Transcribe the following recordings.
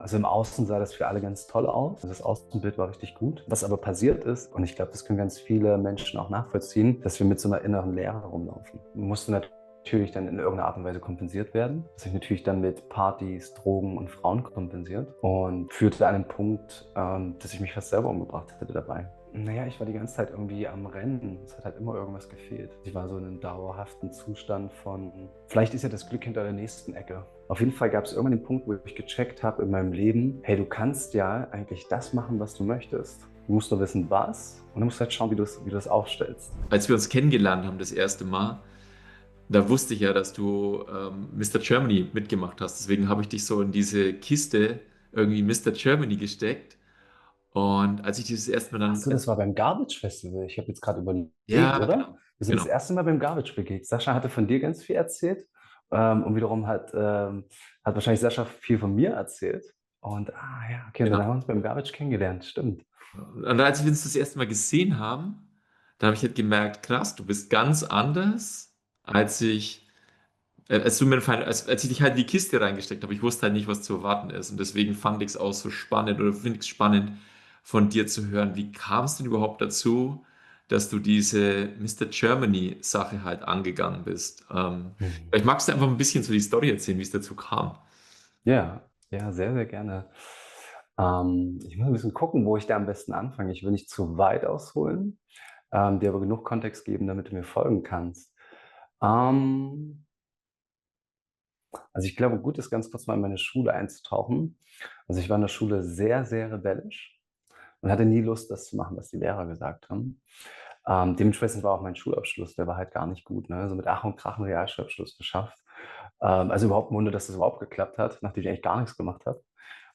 Also im Außen sah das für alle ganz toll aus. Das Außenbild war richtig gut. Was aber passiert ist, und ich glaube, das können ganz viele Menschen auch nachvollziehen, dass wir mit so einer inneren Leere rumlaufen. Musste natürlich dann in irgendeiner Art und Weise kompensiert werden. Das sich natürlich dann mit Partys, Drogen und Frauen kompensiert und führte an einen Punkt, dass ich mich fast selber umgebracht hätte dabei. Naja, ich war die ganze Zeit irgendwie am Rennen. Es hat halt immer irgendwas gefehlt. Ich war so in einem dauerhaften Zustand von, vielleicht ist ja das Glück hinter der nächsten Ecke. Auf jeden Fall gab es irgendwann den Punkt, wo ich gecheckt habe in meinem Leben, hey, du kannst ja eigentlich das machen, was du möchtest. Du musst nur wissen, was, und dann musst du halt schauen, wie du es aufstellst. Als wir uns kennengelernt haben das erste Mal, da wusste ich ja, dass du Mr. Germany mitgemacht hast. Deswegen habe ich dich so in diese Kiste irgendwie Mr. Germany gesteckt. Und als ich dieses erste Mal Ach dann, so, das war beim Garbage Festival. Ich habe jetzt gerade überlegt, ja, oder? genau, Wir sind das genau. erste Mal beim Garbage begegnet. Sascha hatte von dir ganz viel erzählt. Und wiederum hat wahrscheinlich Sascha viel von mir erzählt. Und ja, okay, und dann haben Ja. wir uns beim Garbage kennengelernt. Stimmt. Und als wir uns das erste Mal gesehen haben, da habe ich halt gemerkt, krass, du bist ganz anders, als ich, als du mir, als ich dich halt in die Kiste reingesteckt habe. Ich wusste halt nicht, was zu erwarten ist. Und deswegen fand ich es auch so spannend oder finde ich es spannend, von dir zu hören. Wie kam es denn überhaupt dazu, dass du diese Mr. Germany-Sache halt angegangen bist? Mhm. Vielleicht magst du einfach ein bisschen so die Story erzählen, wie es dazu kam. Ja, ja, sehr, sehr gerne. Ich muss ein bisschen gucken, wo ich da am besten anfange. Ich will nicht zu weit ausholen, dir aber genug Kontext geben, damit du mir folgen kannst. Ähm, Also ich glaube, gut ist ganz kurz mal in meine Schule einzutauchen. Also ich war in der Schule sehr, sehr rebellisch und hatte nie Lust, das zu machen, was die Lehrer gesagt haben. Dementsprechend war auch mein Schulabschluss, der war halt gar nicht gut. Ne? Also mit Ach und Krach einen Realschulabschluss geschafft. Also überhaupt ein Wunder, dass das überhaupt geklappt hat, nachdem ich eigentlich gar nichts gemacht habe.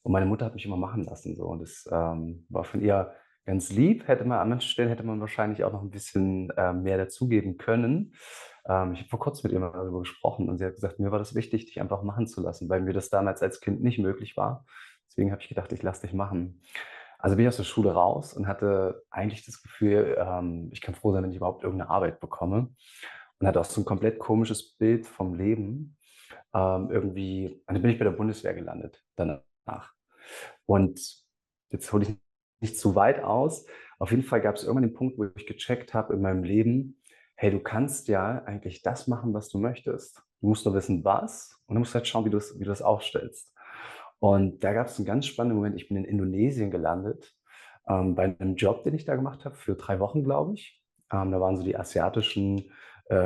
Und meine Mutter hat mich immer machen lassen. So. Und das war von ihr ganz lieb. Hätte man an manchen Stellen hätte man wahrscheinlich auch noch ein bisschen mehr dazugeben können. Ich habe vor kurzem mit ihr mal darüber gesprochen und sie hat gesagt, mir war das wichtig, dich einfach machen zu lassen, weil mir das damals als Kind nicht möglich war. Deswegen habe ich gedacht, ich lasse dich machen. Also bin ich aus der Schule raus und hatte eigentlich das Gefühl, ich kann froh sein, wenn ich überhaupt irgendeine Arbeit bekomme. Und hatte auch so ein komplett komisches Bild vom Leben. Irgendwie, und dann bin ich bei der Bundeswehr gelandet danach. Und jetzt hole ich nicht zu weit aus. Auf jeden Fall gab es irgendwann den Punkt, wo ich gecheckt habe in meinem Leben, hey, du kannst ja eigentlich das machen, was du möchtest. Du musst nur wissen, was, und dann musst du halt schauen, wie du es aufstellst. Und da gab es einen ganz spannenden Moment. Ich bin in Indonesien gelandet, bei einem Job, den ich da gemacht habe, für 3 Wochen, glaube ich. Da waren so die asiatischen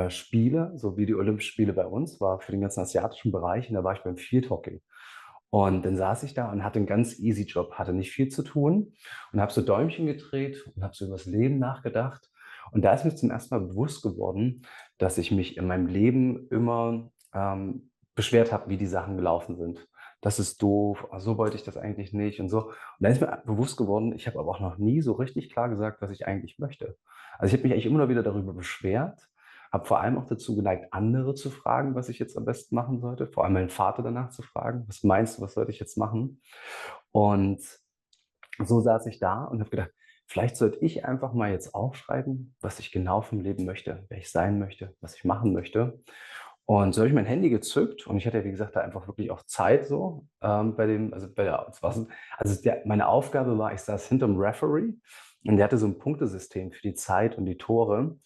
Spiele, so wie die Olympischen Spiele bei uns, war für den ganzen asiatischen Bereich. Und da war ich beim Field Hockey. Und dann saß ich da und hatte einen ganz easy Job, hatte nicht viel zu tun und habe so Däumchen gedreht und habe so über das Leben nachgedacht. Und da ist mir zum ersten Mal bewusst geworden, dass ich mich in meinem Leben immer beschwert habe, wie die Sachen gelaufen sind. Das ist doof, so wollte ich das eigentlich nicht und so. Und dann ist mir bewusst geworden, ich habe aber auch noch nie so richtig klar gesagt, was ich eigentlich möchte. Also ich habe mich eigentlich immer nur wieder darüber beschwert, habe vor allem auch dazu geneigt, andere zu fragen, was ich jetzt am besten machen sollte. Vor allem meinen Vater danach zu fragen, was meinst du, was sollte ich jetzt machen? Und so saß ich da und habe gedacht, vielleicht sollte ich einfach mal jetzt aufschreiben, was ich genau vom Leben möchte, wer ich sein möchte, was ich machen möchte. Und so habe ich mein Handy gezückt und ich hatte ja, wie gesagt, da einfach wirklich auch Zeit so bei dem, also bei der, meine Aufgabe war, ich saß hinterm Referee und der hatte so ein Punktesystem für die Zeit und die Tore.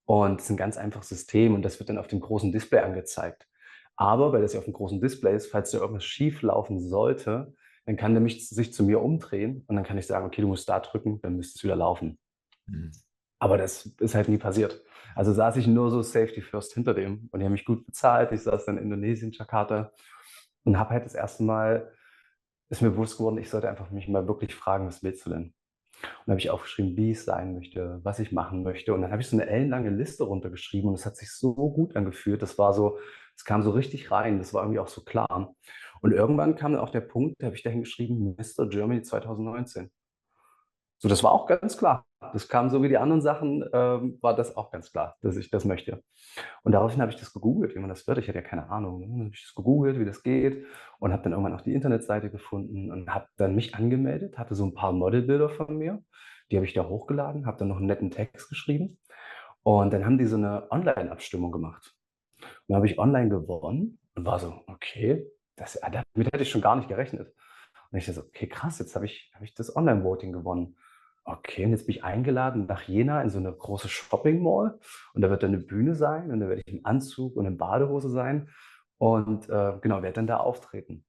Und es ist ein ganz einfaches System und das wird dann auf dem großen Display angezeigt. Aber weil das ja auf dem großen Display ist, falls da irgendwas schief laufen sollte, dann kann der mich sich zu mir umdrehen und dann kann ich sagen, okay, du musst da drücken, dann müsste es wieder laufen. Mhm. Aber das ist halt nie passiert. Also saß ich nur so Safety First hinter dem und die haben mich gut bezahlt. Ich saß dann in Indonesien, Jakarta und habe halt das erste Mal, ist mir bewusst geworden, ich sollte einfach mich mal wirklich fragen, was willst du denn? Und dann habe ich aufgeschrieben, wie ich sein möchte, was ich machen möchte. Und dann habe ich so eine ellenlange Liste runtergeschrieben und es hat sich so gut angefühlt. Das war so, es kam so richtig rein. Das war irgendwie auch so klar. Und irgendwann kam dann auch der Punkt, da habe ich dahin geschrieben, Mr. Germany 2019. So, das war auch ganz klar. Das kam so wie die anderen Sachen, war das auch ganz klar, dass ich das möchte. Und daraufhin habe ich das gegoogelt, wie man das wird. Ich hatte ja keine Ahnung. Ne? Dann habe ich das gegoogelt, wie das geht und habe dann irgendwann auch die Internetseite gefunden und habe dann mich angemeldet, hatte so ein paar Modelbilder von mir. Die habe ich da hochgeladen, habe dann noch einen netten Text geschrieben und dann haben die so eine Online-Abstimmung gemacht. Und dann habe ich online gewonnen und war so, okay, damit hätte ich schon gar nicht gerechnet. Und ich dachte so: „Okay, krass, jetzt habe ich das Online-Voting gewonnen. Okay, und jetzt bin ich eingeladen nach Jena in so eine große Shopping-Mall und da wird dann eine Bühne sein und da werde ich im Anzug und in Badehose sein und, genau, werde dann da auftreten.“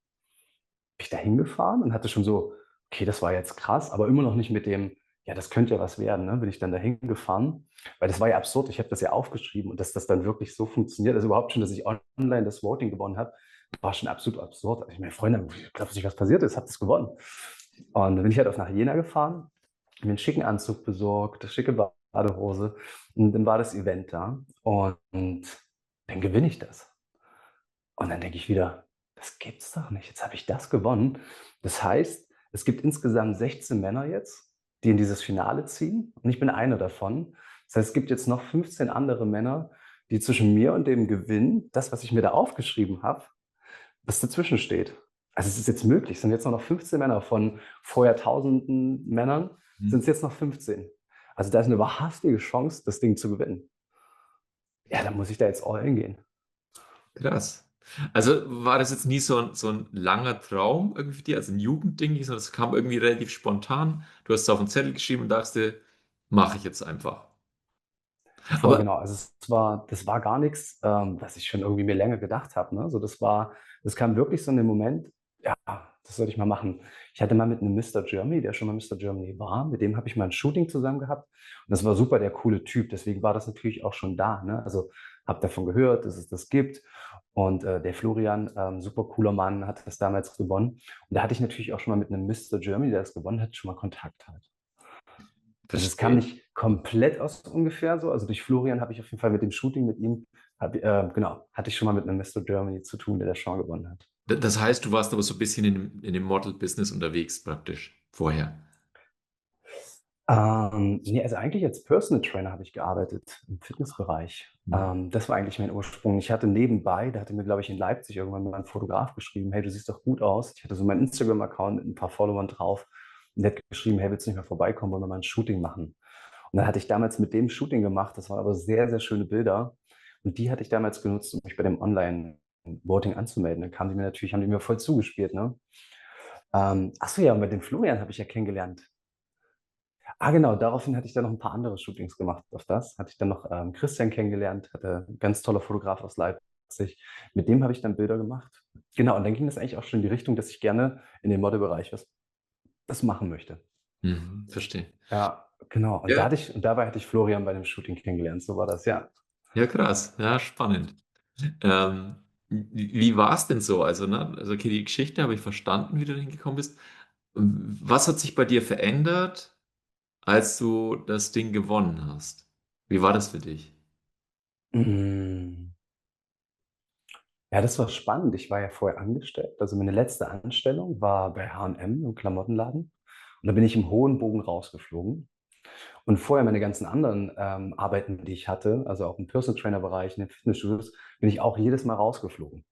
Bin ich da hingefahren und hatte schon so: „Okay, das war jetzt krass“, aber immer noch nicht mit dem: „Ja, das könnte ja was werden“, ne? Bin ich dann da hingefahren, weil das war ja absurd. Ich habe das ja aufgeschrieben und dass das dann wirklich so funktioniert, also überhaupt schon, dass ich online das Voting gewonnen habe, war schon absolut absurd. Also, meine Freunde haben geglaubt, dass was passiert ist, habe das gewonnen. Und dann bin ich halt auch nach Jena gefahren, mir 'n schicken Anzug besorgt, 'ne schicke Badehose und dann war das Event da und dann gewinne ich das. Und dann denke ich wieder: „Das gibt's doch nicht. Jetzt habe ich das gewonnen.“ Das heißt, es gibt insgesamt 16 Männer jetzt, die in dieses Finale ziehen und ich bin einer davon. Das heißt, es gibt jetzt noch 15 andere Männer, die zwischen mir und dem Gewinn, das, was ich mir da aufgeschrieben habe, was dazwischen steht. Also, es ist jetzt möglich. Es sind jetzt nur noch 15 Männer von vorher Tausenden Männern, Mhm. sind's jetzt noch 15. Also, da ist 'ne wahrhaftige Chance, das Ding zu gewinnen. Ja, dann muss ich da jetzt all in gehen. Krass. Also war das jetzt nie so ein langer Traum irgendwie für dich, also ein Jugendding, sondern es kam irgendwie relativ spontan. Du hast es auf 'n Zettel geschrieben und dachtest: „Mache ich jetzt einfach.“ Voll Aber genau. Also, das war gar nix, was ich schon irgendwie mir länger gedacht habe, ne? So, das kam wirklich so in dem Moment: „Ja, das sollte ich mal machen.“ Ich hatte mal mit 'nem Mister Germany, der schon mal Mister Germany war, mit dem habe ich mal 'n Shooting zusammen gehabt und das war super der coole Typ. Deswegen war das natürlich auch schon da, ne? Also, habe davon gehört, dass es das gibt und, der Florian, super cooler Mann, hat das damals gewonnen. Und da hatte ich natürlich auch schon mal mit 'nem Mister Germany, der das gewonnen hat, schon mal Kontakt halt. Also, es kam verstehe. nicht komplett aus ungefähr so. Also, durch Florian habe ich auf jeden Fall mit dem Shooting mit ihm genau, hatte ich schon mal mit 'nem Mister Germany zu tun, der das schon mal gewonnen hat. Das heißt, du warst aber so ein bisschen in dem Model-Business unterwegs praktisch vorher? Ne, also eigentlich als Personal Trainer habe ich gearbeitet im Fitnessbereich. Mhm. Das war eigentlich mein Ursprung. Ich hatte nebenbei da hatte mir, glaube ich, in Leipzig irgendwann mal 'n Fotograf geschrieben: „Hey, du siehst doch gut aus.“ Ich hatte so meinen Instagram-Account mit 'n paar Followern drauf und der hat geschrieben: „Hey, willst du nicht mal vorbeikommen? Wollen wir mal 'n Shooting machen?“ Und dann hatte ich damals mit dem Shooting gemacht. Das waren aber sehr, sehr schöne Bilder und die hatte ich damals genutzt, um mich bei dem Online-Voting anzumelden. Dann kamen die mir natürlich haben die mir voll zugespielt, ne? Ach so, ja, und mit dem Florian habe ich ja kennengelernt. Genau, daraufhin hatte ich dann noch 'n paar andere Shootings gemacht. Auf das hatte ich dann noch, Christian kennengelernt, hatte 'n ganz toller Fotograf aus Leipzig. Mit dem habe ich dann Bilder gemacht. Genau, und dann ging das eigentlich auch schon in die Richtung, dass ich gerne in dem Modelbereich was machen möchte. Mhm, verstehe. Ja, genau. Ja, Und dabei hatte ich Florian bei dem Shooting kennengelernt. So war das, ja. ja krass. Ja, spannend. Ähm, wie war es denn so? Also, ne, also okay, die Geschichte habe ich verstanden, wie du dahin gekommen bist. Was hat sich bei dir verändert, als du das Ding gewonnen hast? Wie war das für dich? Hm, ja, das war spannend. Ich war ja vorher angestellt. Also, meine letzte Anstellung war bei H&M im Klamottenladen und da bin ich im hohen Bogen rausgeflogen. Und vorher meine ganzen anderen, Arbeiten, die ich hatte, also auch im Personal Trainer Bereich, in den Fitnessstudios, bin ich auch jedes Mal rausgeflogen.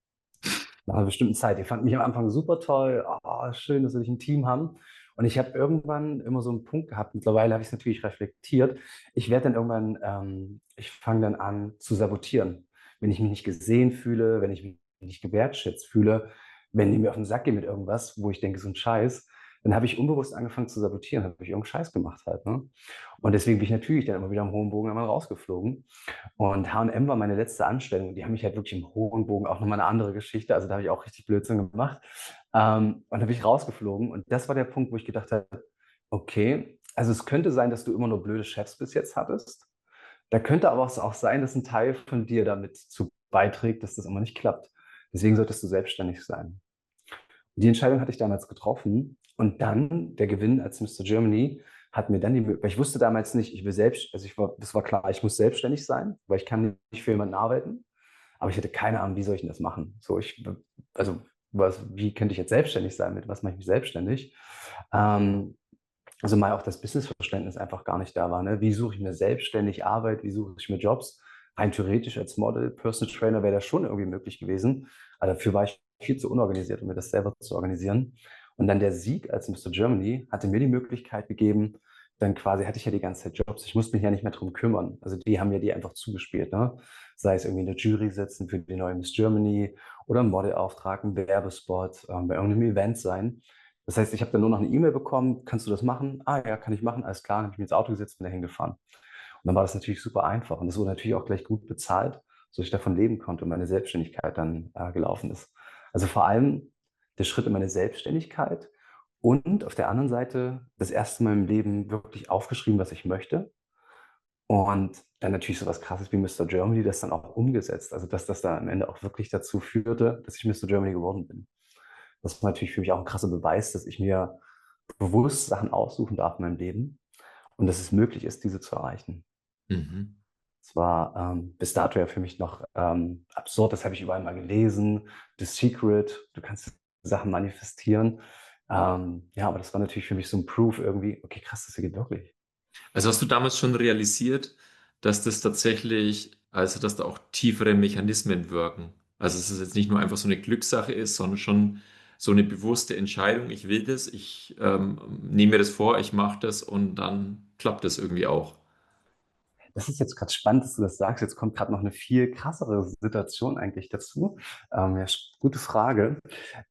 Nach einer bestimmten Zeit. Die fanden mich am Anfang super toll. „Oh, schön, dass wir dich im Team haben.“ Und ich habe irgendwann immer so 'n Punkt gehabt, mittlerweile habe ich's natürlich reflektiert. Ich werde dann irgendwann ich fange dann an zu sabotieren. Wenn ich mich nicht gesehen fühle, wenn ich mich nicht gewertschätzt fühle, wenn die mir auf 'n Sack gehen mit irgendwas, wo ich denke: „So 'n Scheiß“, dann habe ich unbewusst angefangen zu sabotieren, habe ich irgend Scheiß gemacht halt, ne? Und deswegen bin ich natürlich dann immer wieder im hohen Bogen einmal rausgeflogen. Und H&M war meine letzte Anstellung. Die haben mich halt wirklich im hohen Bogen auch noch mal 'ne andere Geschichte, also, da habe ich auch richtig Blödsinn gemacht. Und da bin ich rausgeflogen und das war der Punkt, wo ich gedacht habe: „Okay, also, es könnte sein, dass du immer nur blöde Chefs bis jetzt hattest. Da könnte aber auch sein, dass 'n Teil von dir damit zu beiträgt, dass das immer nicht klappt. Deswegen solltest du selbstständig sein.“ Die Entscheidung hatte ich damals getroffen und dann der Gewinn als Mister Germany hat mir dann die Mö weil ich wusste damals nicht, ich will selbst also, ich war das war klar, ich muss selbstständig sein, weil ich kann nicht für jemanden arbeiten, aber ich hatte keine Ahnung, wie soll ich denn das machen? So, also, wie könnte ich jetzt selbstständig sein? Mit was mache ich mich selbstständig? Ähm, also, mal auch das Businessverständnis einfach gar nicht da war, ne? Wie suche ich mir selbstständig Arbeit? Wie suche ich mir Jobs? Rein theoretisch als Model, Personal Trainer wäre das schon irgendwie möglich gewesen, aber dafür war ich viel zu unorganisiert, um mir das selber zu organisieren. Und dann der Sieg als Mister Germany hatte mir die Möglichkeit gegeben, dann quasi hatte ich ja die ganze Zeit Jobs. Ich musste mich ja nicht mehr drum kümmern. Also, die haben mir die einfach zugespielt, ne? Sei es irgendwie in der Jury sitzen für die neue Miss Germany oder 'n Modelauftrag, 'n Werbespot, bei irgend 'nem Event sein. Das heißt, ich habe dann nur noch eine E-Mail bekommen, kannst du das machen? Ah ja, kann ich machen, alles klar. Dann habe ich mich ins Auto gesetzt und dahin gefahren. Und dann war das natürlich super einfach. Und das wurde natürlich auch gleich gut bezahlt, so ich davon leben konnte und meine Selbstständigkeit dann gelaufen ist. Also vor allem der Schritt in meine Selbstständigkeit und auf der anderen Seite das erste Mal im Leben wirklich aufgeschrieben, was ich möchte. Und dann natürlich so was Krasses wie Mister Germany, das dann auch umgesetzt. Also dass das dann am Ende auch wirklich dazu führte, dass ich Mister Germany geworden bin. Das war natürlich für mich auch ein krasser Beweis, dass ich mir bewusst Sachen aussuchen darf in meinem Leben und dass es möglich ist, diese zu erreichen. Mhm. Es war bis dato ja für mich noch absurd, das habe ich überall mal gelesen. The Secret, du kannst Sachen manifestieren. Ja, aber das war natürlich für mich so ein Proof irgendwie, okay, krass, das geht wirklich. Also hast du damals schon realisiert, dass das tatsächlich, also dass da auch tiefere Mechanismen wirken? Also dass es jetzt nicht nur einfach so eine Glückssache ist, sondern schon so eine bewusste Entscheidung, ich will das, ich nehme mir das vor, ich mache das und dann klappt das irgendwie auch. Das ist jetzt gerade spannend, dass du das sagst. Jetzt kommt gerade noch eine viel krassere Situation eigentlich dazu. Ja, gute Frage.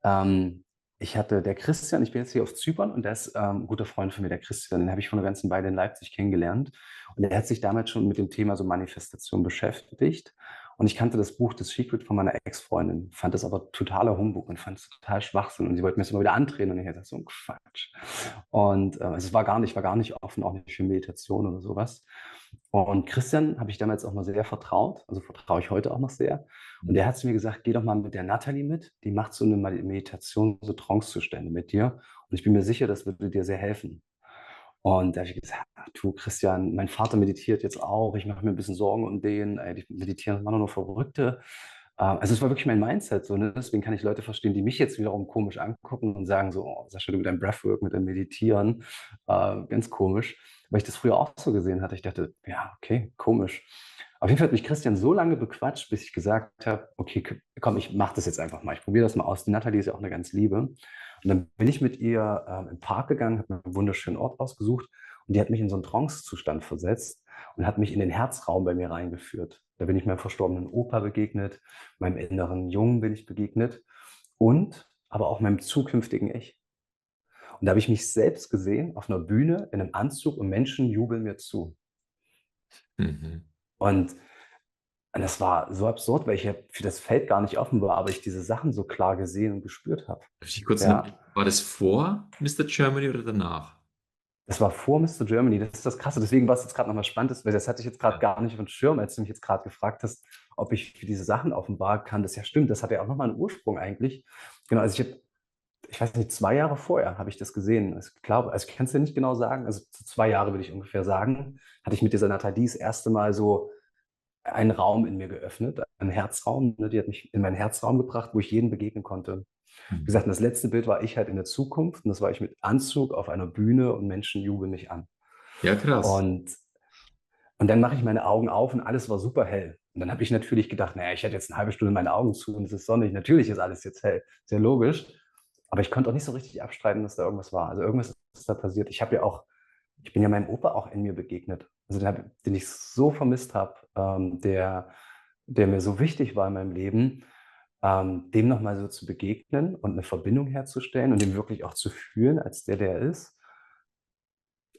Ähm, ich hatte der Christian, ich bin jetzt hier auf Zypern und der ist ein guter Freund von mir, der Christian, den habe ich vor einer ganzen Weile in Leipzig kennengelernt. Und er hat sich damals schon mit dem Thema so Manifestation beschäftigt. Und ich kannte das Buch The Secret von meiner Ex-Freundin, fand das aber totaler Humbug und fand es total Schwachsinn. Und sie wollte mir das immer wieder andrehen und ich dachte so ein Quatsch. Und also es war gar nicht offen, auch nicht für Meditation oder sowas. Und Christian habe ich damals auch mal sehr vertraut, also vertraue ich heute auch noch sehr. Und der hat zu mir gesagt, geh doch mal mit der Natalie mit, die macht so eine Meditation, so Trancezustände mit dir. Und ich bin mir sicher, das würde dir sehr helfen. Und da habe ich gesagt, du Christian, mein Vater meditiert jetzt auch, ich mache mir ein bisschen Sorgen um den, ey, die meditieren, das waren nur Verrückte. Also es war wirklich mein Mindset so, ne? Deswegen kann ich Leute verstehen, die mich jetzt wiederum komisch angucken und sagen so, oh, Sascha, du mit deinem Breathwork, mit deinem Meditieren, ganz komisch, weil ich das früher auch so gesehen hatte. Ich dachte, ja, okay, komisch. Auf jeden Fall hat mich Christian so lange bequatscht, bis ich gesagt habe, okay, komm, ich mache das jetzt einfach mal. Ich probiere das mal aus. Die Natalie ist ja auch eine ganz Liebe. Und dann bin ich mit ihr im Park gegangen, habe mir einen wunderschönen Ort ausgesucht und die hat mich in so einen Trance-Zustand versetzt und hat mich in den Herzraum bei mir reingeführt. Da bin ich meinem verstorbenen Opa begegnet, meinem inneren Jungen bin ich begegnet und aber auch meinem zukünftigen Ich. Und da habe ich mich selbst gesehen auf einer Bühne in einem Anzug und Menschen jubeln mir zu. Mhm. Und das war so absurd, weil ich ja für das Feld gar nicht offen war, aber ich diese Sachen so klar gesehen und gespürt habe. Darf ich kurz Ja, war das vor Mister Germany oder danach? das war vor Mister Germany. Das ist das Krasse. Deswegen war es jetzt gerade nochmal spannend, weil das hatte ich jetzt gerade Ja. gar nicht auf dem Schirm, als du mich jetzt gerade gefragt hast, ob ich für diese Sachen offenbar kann. Das ja stimmt. Das hat ja auch nochmal einen Ursprung eigentlich. Genau, also ich weiß nicht, 2 Jahre vorher habe ich das gesehen. Also ich glaube, also ich kann es dir nicht genau sagen. Also 2 Jahre würde ich ungefähr sagen, hatte ich mit dieser Nathalie das erste Mal so einen Raum in mir geöffnet, einen Herzraum. Ne? Die hat mich in meinen Herzraum gebracht, wo ich jedem begegnen konnte. Wie Mhm. gesagt, und das letzte Bild war ich halt in der Zukunft und das war ich mit Anzug auf einer Bühne und Menschen jubeln mich an. Ja, krass. Und, und dann mache ich meine Augen auf und alles war super hell. Und dann habe ich natürlich gedacht, naja, ich hätte jetzt eine halbe Stunde meine Augen zu und es ist sonnig. Natürlich ist alles jetzt hell. Sehr logisch. Aber ich konnte auch nicht so richtig abstreiten, dass da irgendwas war. Also irgendwas ist da passiert. Ich bin ja meinem Opa auch in mir begegnet. Also den ich so vermisst habe, der mir so wichtig war in meinem Leben, dem nochmal so zu begegnen und eine Verbindung herzustellen und den wirklich auch zu fühlen, als der er ist.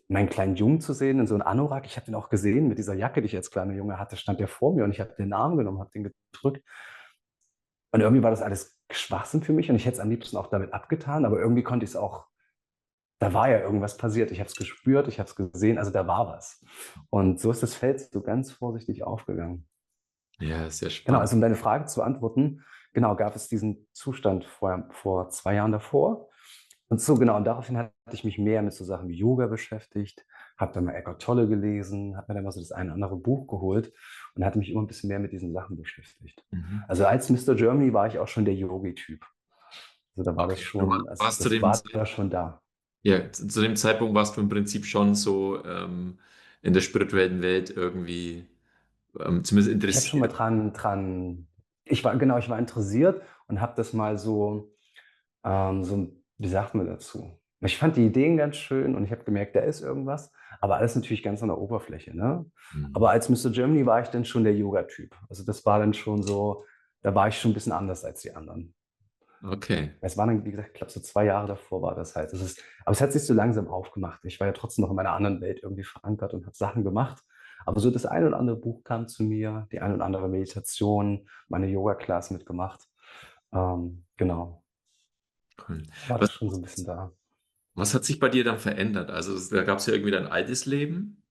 Meinen kleinen Jungen zu sehen in so einem Anorak, ich habe den auch gesehen mit dieser Jacke, die ich als kleiner Junge hatte, stand der vor mir und ich habe den Arm genommen, habe den gedrückt. Und irgendwie war das alles Schwachsinn für mich und ich hätte es am liebsten auch damit abgetan, aber irgendwie konnte ich es auch, da war ja irgendwas passiert. Ich habe es gespürt, ich habe es gesehen, also da war was. Und so ist das Feld so ganz vorsichtig aufgegangen. Ja, sehr Genau, spannend. also um deine Frage zu beantworten, genau, gab es diesen Zustand vor 2 Jahren davor. Und so genau, und daraufhin hatte ich mich mehr mit so Sachen wie Yoga beschäftigt, habe dann mal Eckhart Tolle gelesen, habe mir dann mal so das eine oder andere Buch geholt und hatte mich immer ein bisschen mehr mit diesen Sachen beschäftigt. Mhm. Also als Mister Germany war ich auch schon der Yogi-Typ. Also da war das Okay. Du schon, also warst das war da schon da. ja, zu dem Zeitpunkt warst du im Prinzip schon so in der spirituellen Welt irgendwie zumindest Ich habe schon mal interessiert. ich war interessiert und habe das mal so, wie sagt man dazu? Ich fand die Ideen ganz schön und ich habe gemerkt, da ist irgendwas, aber alles natürlich ganz an der Oberfläche, ne? Mhm. Aber als Mister Germany war ich dann schon der Yoga-Typ. Also das war dann schon so, da war ich schon ein bisschen anders als die anderen. Okay. Es waren dann, wie gesagt, ich glaube, so 2 Jahre davor war das halt. Aber es hat sich so langsam aufgemacht. Ich war ja trotzdem noch in meiner anderen Welt irgendwie verankert und habe Sachen gemacht. Aber so das ein oder andere Buch kam zu mir, die ein oder andere Meditation, meine Yoga-Class mitgemacht. Genau, Cool. war Was, das schon so ein bisschen da. was hat sich bei dir dann verändert? Also da gab es ja irgendwie dein altes Leben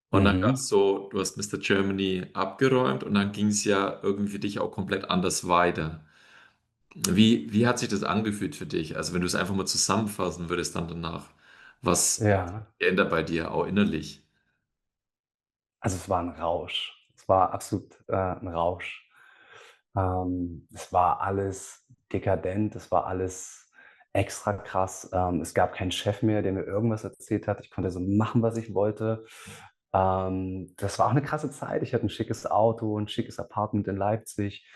und dann gab es Mhm. so, du hast Mr. Germany abgeräumt und dann ging es ja irgendwie für dich auch komplett anders weiter. Wie hat sich das angefühlt für dich? Also wenn du es einfach mal zusammenfassen würdest dann danach, was Ja. geändert bei dir auch innerlich? Also, es war ein Rausch. Es war absolut, 'n Rausch. Es war alles dekadent, es war alles extra krass. Es gab keinen Chef mehr, der mir irgendwas erzählt hat. Ich konnte so machen, was ich wollte. Das war auch eine krasse Zeit. Ich hatte ein schickes Auto, ein schickes Apartment in Leipzig.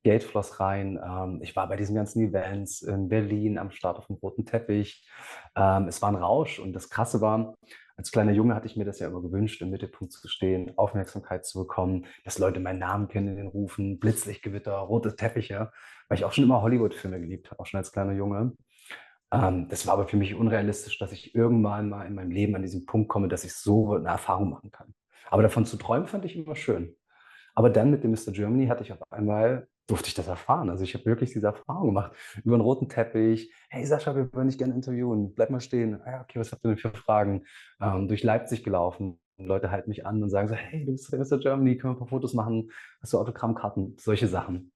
Geld floss rein. Ich war bei diesen ganzen Events in Berlin am Start auf dem roten Teppich. Es war ein Rausch und das Krasse war, als kleiner Junge hatte ich mir das ja immer gewünscht, im Mittelpunkt zu stehen, Aufmerksamkeit zu bekommen, dass Leute meinen Namen kennen in den Rufen, Blitzlichtgewitter, rote Teppiche, weil ich auch schon immer Hollywood-Filme geliebt habe, auch schon als kleiner Junge. Das war aber für mich unrealistisch, dass ich irgendwann mal in meinem Leben an diesen Punkt komme, dass ich so eine Erfahrung machen kann. Aber davon zu träumen fand ich immer schön. Aber dann mit dem Mr. Germany hatte ich auf einmal, durfte ich das erfahren. Also ich habe wirklich diese Erfahrung gemacht. Über einen roten Teppich. Hey Sascha, wir wollen dich gerne interviewen. Bleib mal stehen. Ah, ja, okay, was habt ihr denn für Fragen? Durch Leipzig gelaufen. Und Leute halten mich an und sagen so, hey, du bist der Mr. Germany, können wir ein paar Fotos machen? Hast du Autogrammkarten? Solche Sachen.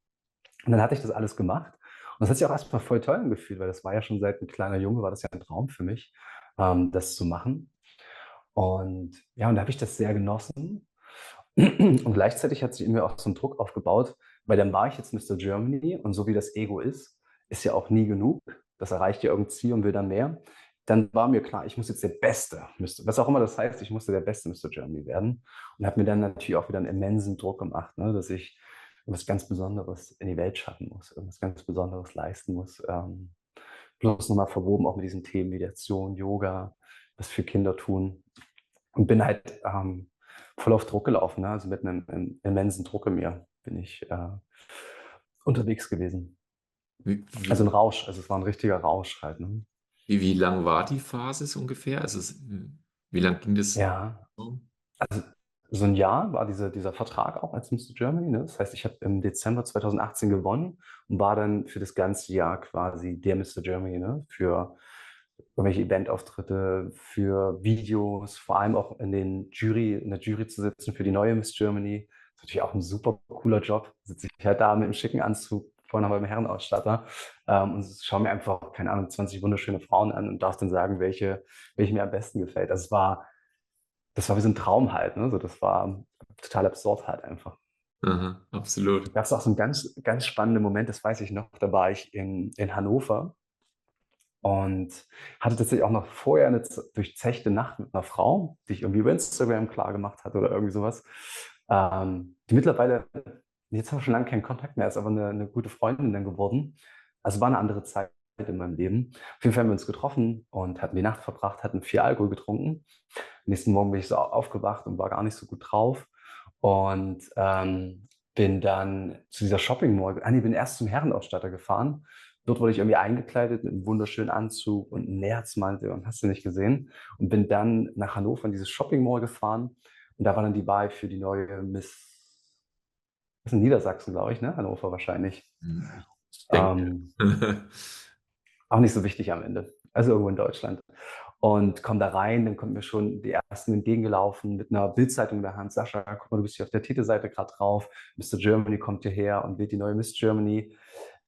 Und dann hatte ich das alles gemacht. Und das hat sich auch erstmal voll toll angefühlt, weil das war ja schon seit ein kleiner Junge, war das ja ein Traum für mich, das zu machen. Und ja, und da habe ich das sehr genossen. Und gleichzeitig hat sich in mir auch so ein Druck aufgebaut, weil dann war ich jetzt Mr. Germany und so wie das Ego ist ja auch nie genug. Das erreicht ja irgendein Ziel und will dann mehr. Dann war mir klar, ich muss jetzt der Beste, was auch immer das heißt, ich musste der beste Mr. Germany werden und habe mir dann natürlich auch wieder einen immensen Druck gemacht, ne, dass ich irgendwas ganz Besonderes in die Welt schaffen muss, irgendwas ganz Besonderes leisten muss. Bloß nochmal verwoben auch mit diesen Themen Meditation, Yoga, was für Kinder tun. Und bin halt voll auf Druck gelaufen, ne? Also mit einem immensen Druck in mir bin ich unterwegs gewesen. Wie, Also wie, ein Rausch, also es war ein richtiger Rausch halt. Ne? wie lang war die Phase so ungefähr? Wie lang ging das? Ja, So? so ein Jahr war dieser Vertrag auch als Mr. Germany. Ne? Das heißt, ich habe im Dezember 2018 gewonnen und war dann für das ganze Jahr quasi der Mr. Germany, ne? Für irgendwelche Eventauftritte, für Videos, vor allem auch in der Jury zu sitzen für die neue Miss Germany. Das ist natürlich auch ein super cooler Job. Sitze ich halt da mit einem schicken Anzug vorne beim Herrenausstatter und schaue mir einfach, keine Ahnung, 20 wunderschöne Frauen an und darf dann sagen, welche mir am besten gefällt. Das war wie so ein Traum halt, ne? So, das war total absurd halt einfach. Aha, absolut. Da gab es auch so einen ganz, ganz spannenden Moment, das weiß ich noch. Da war ich in Hannover und hatte tatsächlich auch noch vorher eine durchzechte Nacht mit einer Frau, die ich irgendwie über Instagram klar gemacht hatte oder irgendwie sowas. Die mittlerweile, jetzt haben wir schon lange keinen Kontakt mehr, ist aber eine gute Freundin dann geworden. Also war eine andere Zeit in meinem Leben. Auf jeden Fall haben wir uns getroffen und hatten die Nacht verbracht, hatten viel Alkohol getrunken. Nächsten Morgen bin ich so aufgewacht und war gar nicht so gut drauf. Und bin dann zu dieser Shopping Mall, nee, bin erst zum Herrenausstatter gefahren. Dort wurde ich irgendwie eingekleidet mit einem wunderschönen Anzug und einem Nerzmantel und hast du nicht gesehen. Und bin dann nach Hannover in diese Shopping Mall gefahren. Und da war dann die Wahl für die neue das ist in Niedersachsen, glaube ich, ne? Hannover wahrscheinlich. Ich denke. Ähm, Auch nicht so wichtig am Ende. Also irgendwo in Deutschland. Und komm da rein, dann kommen mir schon die ersten entgegengelaufen mit einer Bildzeitung in der Hand. Sascha, guck mal, du bist hier auf der Titelseite gerade drauf. Mr. Germany kommt hierher und wählt die neue Miss Germany.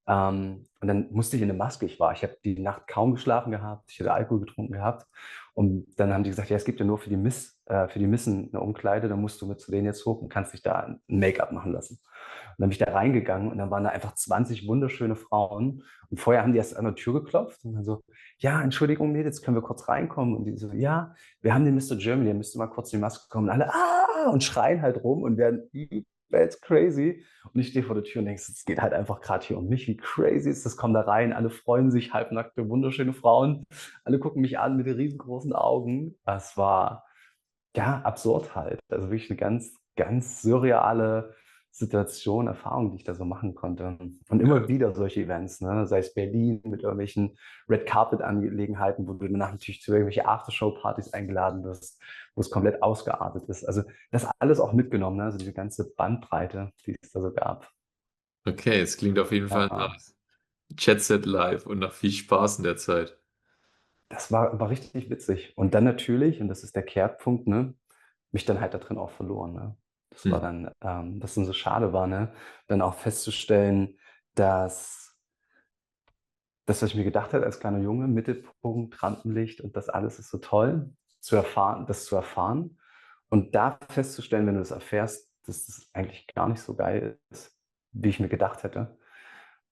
Und dann musste ich in eine Maske. Ich habe die Nacht kaum geschlafen gehabt. Ich hatte Alkohol getrunken gehabt. Und dann haben die gesagt, ja, es gibt ja nur für die Missen eine Umkleide. Dann musst du mit zu denen jetzt hoch und kannst dich da ein Make-up machen lassen. Und dann bin ich da reingegangen und dann waren da einfach 20 wunderschöne Frauen. Und vorher haben die erst an der Tür geklopft und dann so, ja, Entschuldigung, Mädels, können wir kurz reinkommen? Und die so, ja, wir haben den Mr. Germany, der müsste mal kurz in die Maske kommen. Und alle, und schreien halt rum und werden übelst crazy. Und ich stehe vor der Tür und denke, es geht halt einfach gerade hier um mich. Wie crazy ist das? Kommen da rein, alle freuen sich, halbnackte, wunderschöne Frauen. Alle gucken mich an mit den riesengroßen Augen. Das war, ja, absurd halt. Also wirklich eine ganz, ganz surreale Situationen, Erfahrungen, die ich da so machen konnte. Und Ja. immer wieder solche Events, ne? Sei es Berlin mit irgendwelchen Red Carpet-Angelegenheiten, wo du danach natürlich zu irgendwelchen Aftershow-Partys eingeladen wirst, wo es komplett ausgeartet ist. Also das alles auch mitgenommen, ne? Also diese ganze Bandbreite, die es da so gab. Okay, es klingt auf jeden Fall nach Ja, Jet Set Live und nach viel Spaß in der Zeit. das war richtig witzig. Und dann natürlich, und das ist der Kehrpunkt, ne, mich dann halt da drin auch verloren. Ne? Das war Hm. dann, was dann so schade war, ne, dann auch festzustellen, dass das, was ich mir gedacht habe als kleiner Junge, Mittelpunkt, Rampenlicht und das alles ist so toll, zu erfahren, das zu erfahren und da festzustellen, wenn du das erfährst, dass das eigentlich gar nicht so geil ist, wie ich mir gedacht hätte.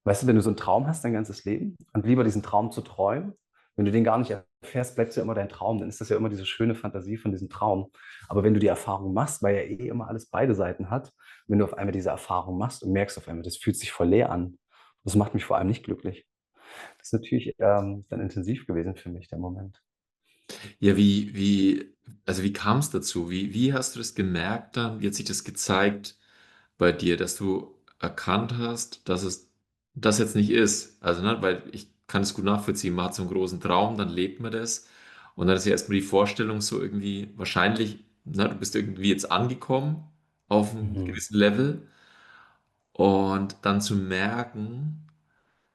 Weißt du, wenn du so einen Traum hast dein ganzes Leben und lieber diesen Traum zu träumen, wenn du den gar nicht erfährst, bleibt es ja immer dein Traum, dann ist das ja immer diese schöne Fantasie von diesem Traum. Aber wenn du die Erfahrung machst, weil ja eh immer alles beide Seiten hat, wenn du auf einmal diese Erfahrung machst und merkst auf einmal, das fühlt sich voll leer an, das macht mich vor allem nicht glücklich. Das ist natürlich dann intensiv gewesen für mich, der Moment. Ja, also wie kam es dazu? Wie hast du das gemerkt dann? Wie hat sich das gezeigt bei dir, dass du erkannt hast, dass es das jetzt nicht ist? Also, ne, weil ich kann es gut nachvollziehen, man hat so einen großen Traum, dann lebt man das und dann ist ja erstmal die Vorstellung so irgendwie wahrscheinlich, ne, du bist irgendwie jetzt angekommen auf einem Mhm. gewissen Level und dann zu merken,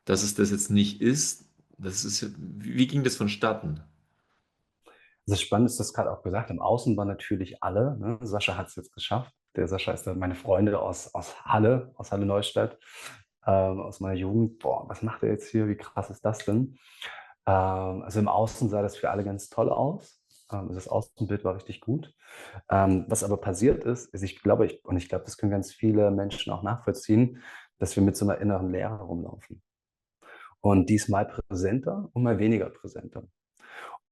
dass es das jetzt nicht ist, das ist, wie ging das vonstatten? Das Spannende ist, das gerade auch gesagt, im Außen waren natürlich alle. Ne? Sascha hat es jetzt geschafft. Der Sascha ist dann meine Freunde aus Halle, aus Halle Neustadt, aus meiner Jugend. Boah, was macht er jetzt hier? Wie krass ist das denn? Also im Außen sah das für alle ganz toll aus. Das Außenbild war richtig gut. Was aber passiert ist ich glaube, und ich glaube, das können ganz viele Menschen auch nachvollziehen, dass wir mit so einer inneren Leere rumlaufen. Und die ist mal präsenter und mal weniger präsenter.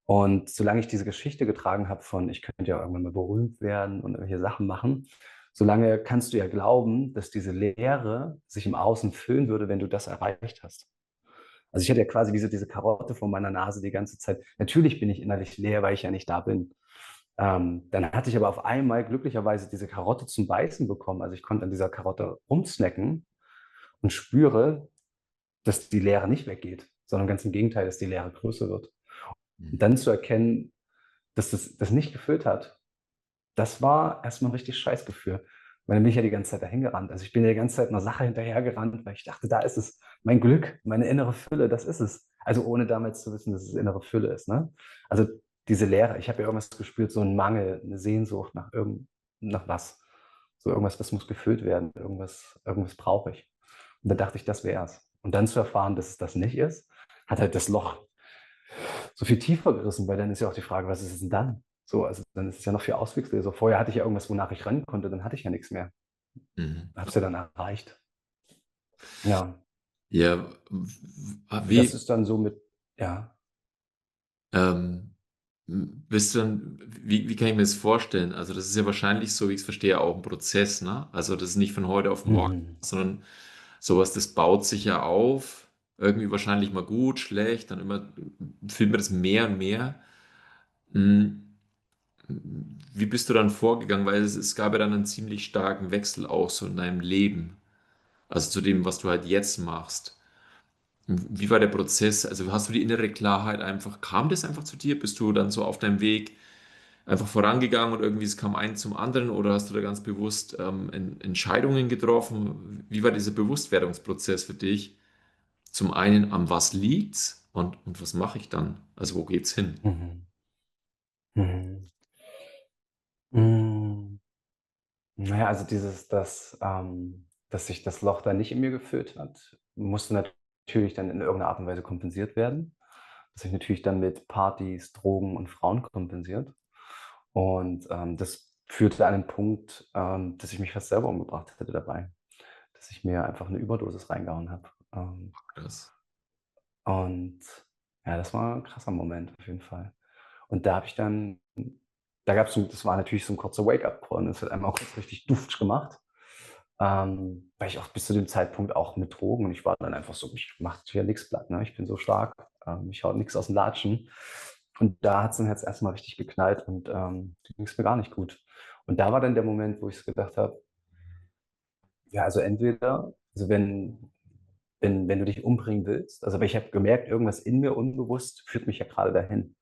Und solange ich diese Geschichte getragen habe von, ich könnte ja irgendwann mal berühmt werden und irgendwelche Sachen machen, solange kannst du ja glauben, dass diese Leere sich im Außen füllen würde, wenn du das erreicht hast. Also ich hatte ja quasi diese Karotte vor meiner Nase die ganze Zeit. Natürlich bin ich innerlich leer, weil ich ja nicht da bin. Dann hatte ich aber auf einmal glücklicherweise diese Karotte zum Beißen bekommen. Also ich konnte an dieser Karotte rumsnacken und spüre, dass die Leere nicht weggeht, sondern ganz im Gegenteil, dass die Leere größer wird. Und dann zu erkennen, dass das nicht gefüllt hat, das war erstmal ein richtig Scheißgefühl. Weil dann bin ich ja die ganze Zeit dahin gerannt. Also ich bin ja die ganze Zeit einer Sache hinterhergerannt, weil ich dachte, da ist es. Mein Glück, meine innere Fülle, das ist es. Also ohne damals zu wissen, dass es innere Fülle ist. Ne? Also diese Leere, ich habe ja irgendwas gespürt, so ein Mangel, eine Sehnsucht nach was. So irgendwas, das muss gefüllt werden, irgendwas brauche ich. Und da dachte ich, das wäre es. Und dann zu erfahren, dass es das nicht ist, hat halt das Loch so viel tiefer gerissen, weil dann ist ja auch die Frage, was ist es denn dann? So, also dann ist es ja noch viel auswegloser. Vorher hatte ich ja irgendwas, wonach ich rennen konnte, dann hatte ich ja nichts mehr. Mhm. Habe es ja dann erreicht. Ja, Ja, und das wie ist dann so mit, ja. ähm, bist du dann, wie kann ich mir das vorstellen? Also das ist ja wahrscheinlich, so wie ich es verstehe, auch ein Prozess, ne? Also das ist nicht von heute auf morgen, Mhm. sondern sowas, das baut sich ja auf, irgendwie wahrscheinlich mal gut, schlecht, dann immer fühlt man das mehr und mehr. Hm, Wie bist du dann vorgegangen? Weil es gab ja dann einen ziemlich starken Wechsel auch so in deinem Leben, also zu dem, was du halt jetzt machst. Wie war der Prozess? Also hast du die innere Klarheit einfach, kam das einfach zu dir? Bist du dann so auf deinem Weg einfach vorangegangen und irgendwie es kam eins zum anderen oder hast du da ganz bewusst Entscheidungen getroffen? Wie war dieser Bewusstwerdungsprozess für dich? Zum einen, an was liegt's und was mache ich dann? Also wo geht's hin? Mhm. Mhm. Mhm. Naja, also dass sich das Loch da nicht in mir gefüllt hat, musste natürlich dann in irgendeiner Art und Weise kompensiert werden. Das habe ich natürlich dann mit Partys, Drogen und Frauen kompensiert. Und das führte an einen Punkt, dass ich mich fast selber umgebracht hätte dabei, dass ich mir einfach eine Überdosis reingehauen habe. Das. Und ja, das war ein krasser Moment auf jeden Fall. Und da habe ich dann, da gab es, das war natürlich so ein kurzer Wake-up-Call. Und das hat einmal kurz richtig Duft gemacht. Weil ich auch bis zu dem Zeitpunkt auch mit Drogen und ich war dann einfach so, ich mache hier nichts platt, ne? Ich bin so stark, ich haut nichts aus dem Latschen. Und da hat es dann jetzt erstmal richtig geknallt und ging es mir gar nicht gut. Und da war dann der Moment, wo ich gedacht habe, Ja, also entweder, also wenn du dich umbringen willst, also aber ich habe gemerkt, irgendwas in mir unbewusst führt mich ja gerade dahin,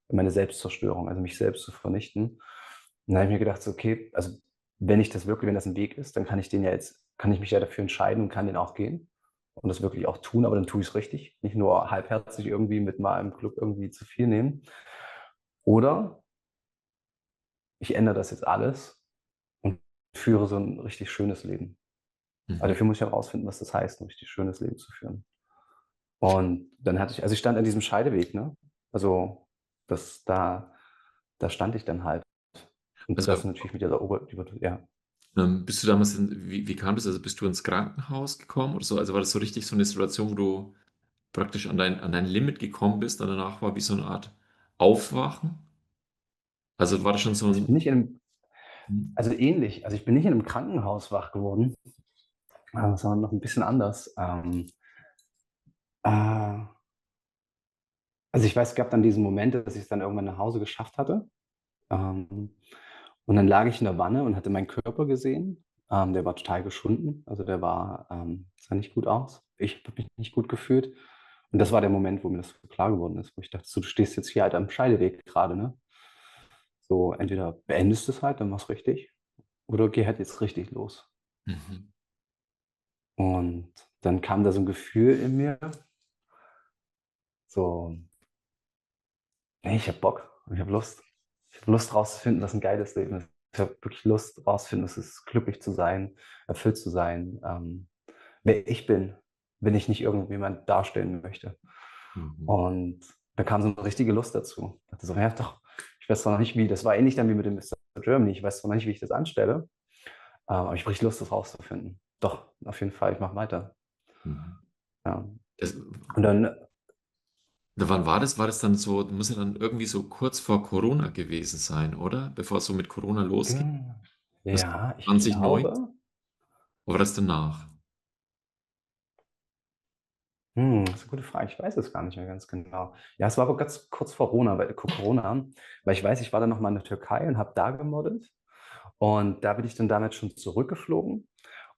in meine Selbstzerstörung, also mich selbst zu vernichten. Und dann habe ich mir gedacht, so, okay, also wenn ich das wirklich, wenn das ein Weg ist, dann kann ich den ja jetzt, kann ich mich ja dafür entscheiden und kann den auch gehen und das wirklich auch tun, aber dann tue ich es richtig, nicht nur halbherzig irgendwie mit mal im Club irgendwie zu viel nehmen. Oder ich ändere das jetzt alles und führe so ein richtig schönes Leben. Aber Mhm. dafür muss ich herausfinden, was das heißt, ein richtig schönes Leben zu führen. Und dann hatte ich, also ich stand an diesem Scheideweg, ne? Also da stand ich dann halt. Und das Also natürlich mit dieser ja. bist du damals wie kam das? Also bist du ins Krankenhaus gekommen oder so? Also war das so richtig so eine Situation, wo du praktisch an dein Limit gekommen bist und danach war wie so eine Art Aufwachen? Also war das schon so Also ich bin ein... nicht in einem, Hm? also ähnlich, also ich bin nicht in einem Krankenhaus wach geworden, sondern noch ein bisschen anders. Äh, also ich weiß, es gab dann diesen Moment, dass ich es dann irgendwann nach Hause geschafft hatte. Ähm, und dann lag ich in der Wanne und hatte meinen Körper gesehen. Der war total geschunden, also der war, sah nicht gut aus. Ich habe mich nicht gut gefühlt. Und das war der Moment, wo mir das so klar geworden ist, wo ich dachte, so, du stehst jetzt hier halt am Scheideweg gerade, ne? So, entweder beendest du es halt, dann mach's richtig, oder geh halt jetzt richtig los. Mhm. Und dann kam da so ein Gefühl in mir, so, nee, ich habe Bock, ich habe Lust. Ich habe Lust rauszufinden, was ein geiles Leben ist. Ich habe wirklich Lust rauszufinden, was es ist, glücklich zu sein, erfüllt zu sein. Wer ich bin, wenn ich nicht irgendjemand darstellen möchte. Mhm. Und da kam so eine richtige Lust dazu. Ich dachte so, ja doch, ich weiß zwar noch nicht, wie, das war ähnlich dann wie mit dem Mr. Germany, ich weiß zwar noch nicht, wie ich das anstelle, aber ich habe richtig Lust, das rauszufinden. Doch, auf jeden Fall, ich mache weiter. Mhm. Ja. Das, Und dann, wann war das? War das dann so, muss ja dann irgendwie so kurz vor Corona gewesen sein, oder? Bevor es so mit Corona losging. Das war ja, ich 2019. glaube, Oder war das danach? das ist eine gute Frage. Ich weiß es gar nicht mehr ganz genau. Ja, es war aber ganz kurz vor Corona, weil ich weiß, ich war dann noch mal in der Türkei und habe da gemoddet. Und da bin ich dann damals schon zurückgeflogen.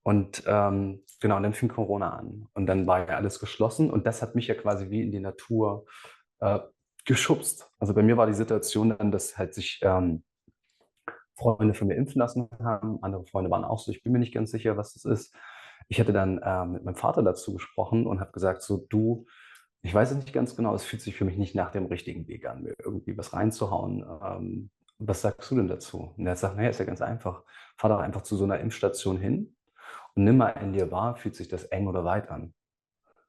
Und genau, und dann fing Corona an. Und dann war ja alles geschlossen. Und das hat mich ja quasi wie in die Natur äh, geschubst. Also bei mir war die Situation dann, dass halt sich Freunde von mir impfen lassen haben. Andere Freunde waren auch so, ich bin mir nicht ganz sicher, was das ist. Ich hatte dann mit meinem Vater dazu gesprochen und habe gesagt, so du, ich weiß es nicht ganz genau, es fühlt sich für mich nicht nach dem richtigen Weg an, mir irgendwie was reinzuhauen. Was sagst du denn dazu? Und er hat gesagt, naja, ist ja ganz einfach. Fahr doch einfach zu so einer Impfstation hin und nimm mal in dir wahr, fühlt sich das eng oder weit an.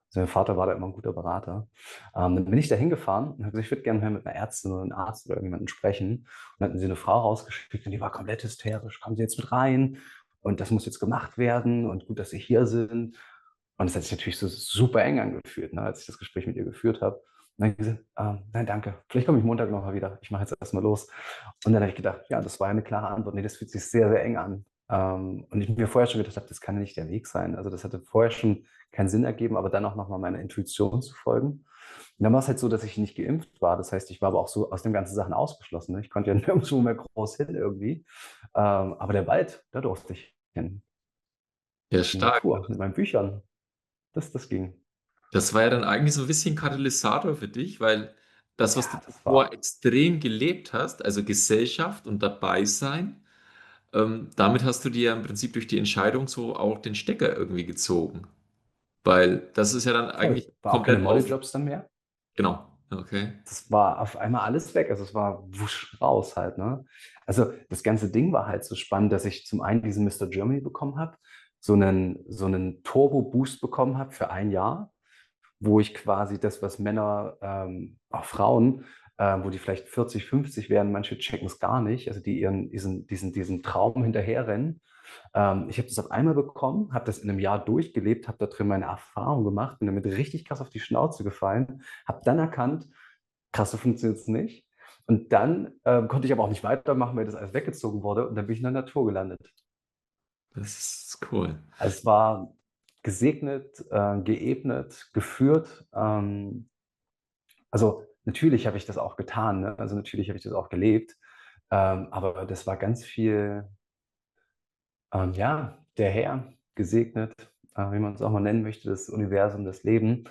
Also mein Vater war da immer ein guter Berater. Dann bin ich da hingefahren und habe gesagt, ich würde gerne mal mit einer Ärztin oder einem Arzt oder irgendjemandem sprechen. Und dann hatten sie eine Frau rausgeschickt und die war komplett hysterisch. Kommen Sie jetzt mit rein und das muss jetzt gemacht werden und gut, dass Sie hier sind. Und es hat sich natürlich so super eng angefühlt, ne, als ich das Gespräch mit ihr geführt habe. Und dann habe ich gesagt, nein, danke. Vielleicht komme ich Montag nochmal wieder. Ich mache jetzt erstmal los. Und dann habe ich gedacht, ja, das war ja eine klare Antwort. Nee, das fühlt sich sehr, sehr eng an. Und ich mir vorher schon gedacht habe, das kann ja nicht der Weg sein. Also das hatte vorher schon keinen Sinn ergeben, aber dann auch nochmal meiner Intuition zu folgen. Und dann war es halt so, dass ich nicht geimpft war. Das heißt, ich war aber auch so aus den ganzen Sachen ausgeschlossen. Ne? Ich konnte ja nirgendwo mehr groß hin irgendwie. Aber der Wald, da durfte ich hin. Ja, Die stark. Natur mit meinen Büchern. Das ging. Das war ja dann eigentlich so ein bisschen Katalysator für dich, weil das, was du Ja, das davor war extrem gelebt hast, also Gesellschaft und dabei sein, damit hast du dir ja im Prinzip durch die Entscheidung so auch den Stecker irgendwie gezogen. Weil das ist ja dann voll. eigentlich War auch keine komplett auf. Modeljobs dann mehr. Genau, okay. Das war auf einmal alles weg. Also es war wusch raus halt, ne? Also das ganze Ding war halt so spannend, dass ich zum einen diesen Mr. Germany bekommen habe, so einen Turbo-Boost bekommen habe für ein Jahr, wo ich quasi das, was Männer, auch Frauen, wo die vielleicht 40, 50 werden, manche checken es gar nicht, also die diesen Traum hinterherrennen. Ich habe das auf einmal bekommen, habe das in einem Jahr durchgelebt, habe da drin meine Erfahrung gemacht, bin damit richtig krass auf die Schnauze gefallen, habe dann erkannt, krass, so funktioniert es nicht. Und dann konnte ich aber auch nicht weitermachen, weil das alles weggezogen wurde und dann bin ich in der Natur gelandet. Das ist cool. Also es war gesegnet, geebnet, geführt. Also natürlich habe ich das auch getan, ne? Also natürlich habe ich das auch gelebt. Aber das war ganz viel, ja, der Herr. gesegnet, wie man es auch mal nennen möchte, das Universum, das Leben,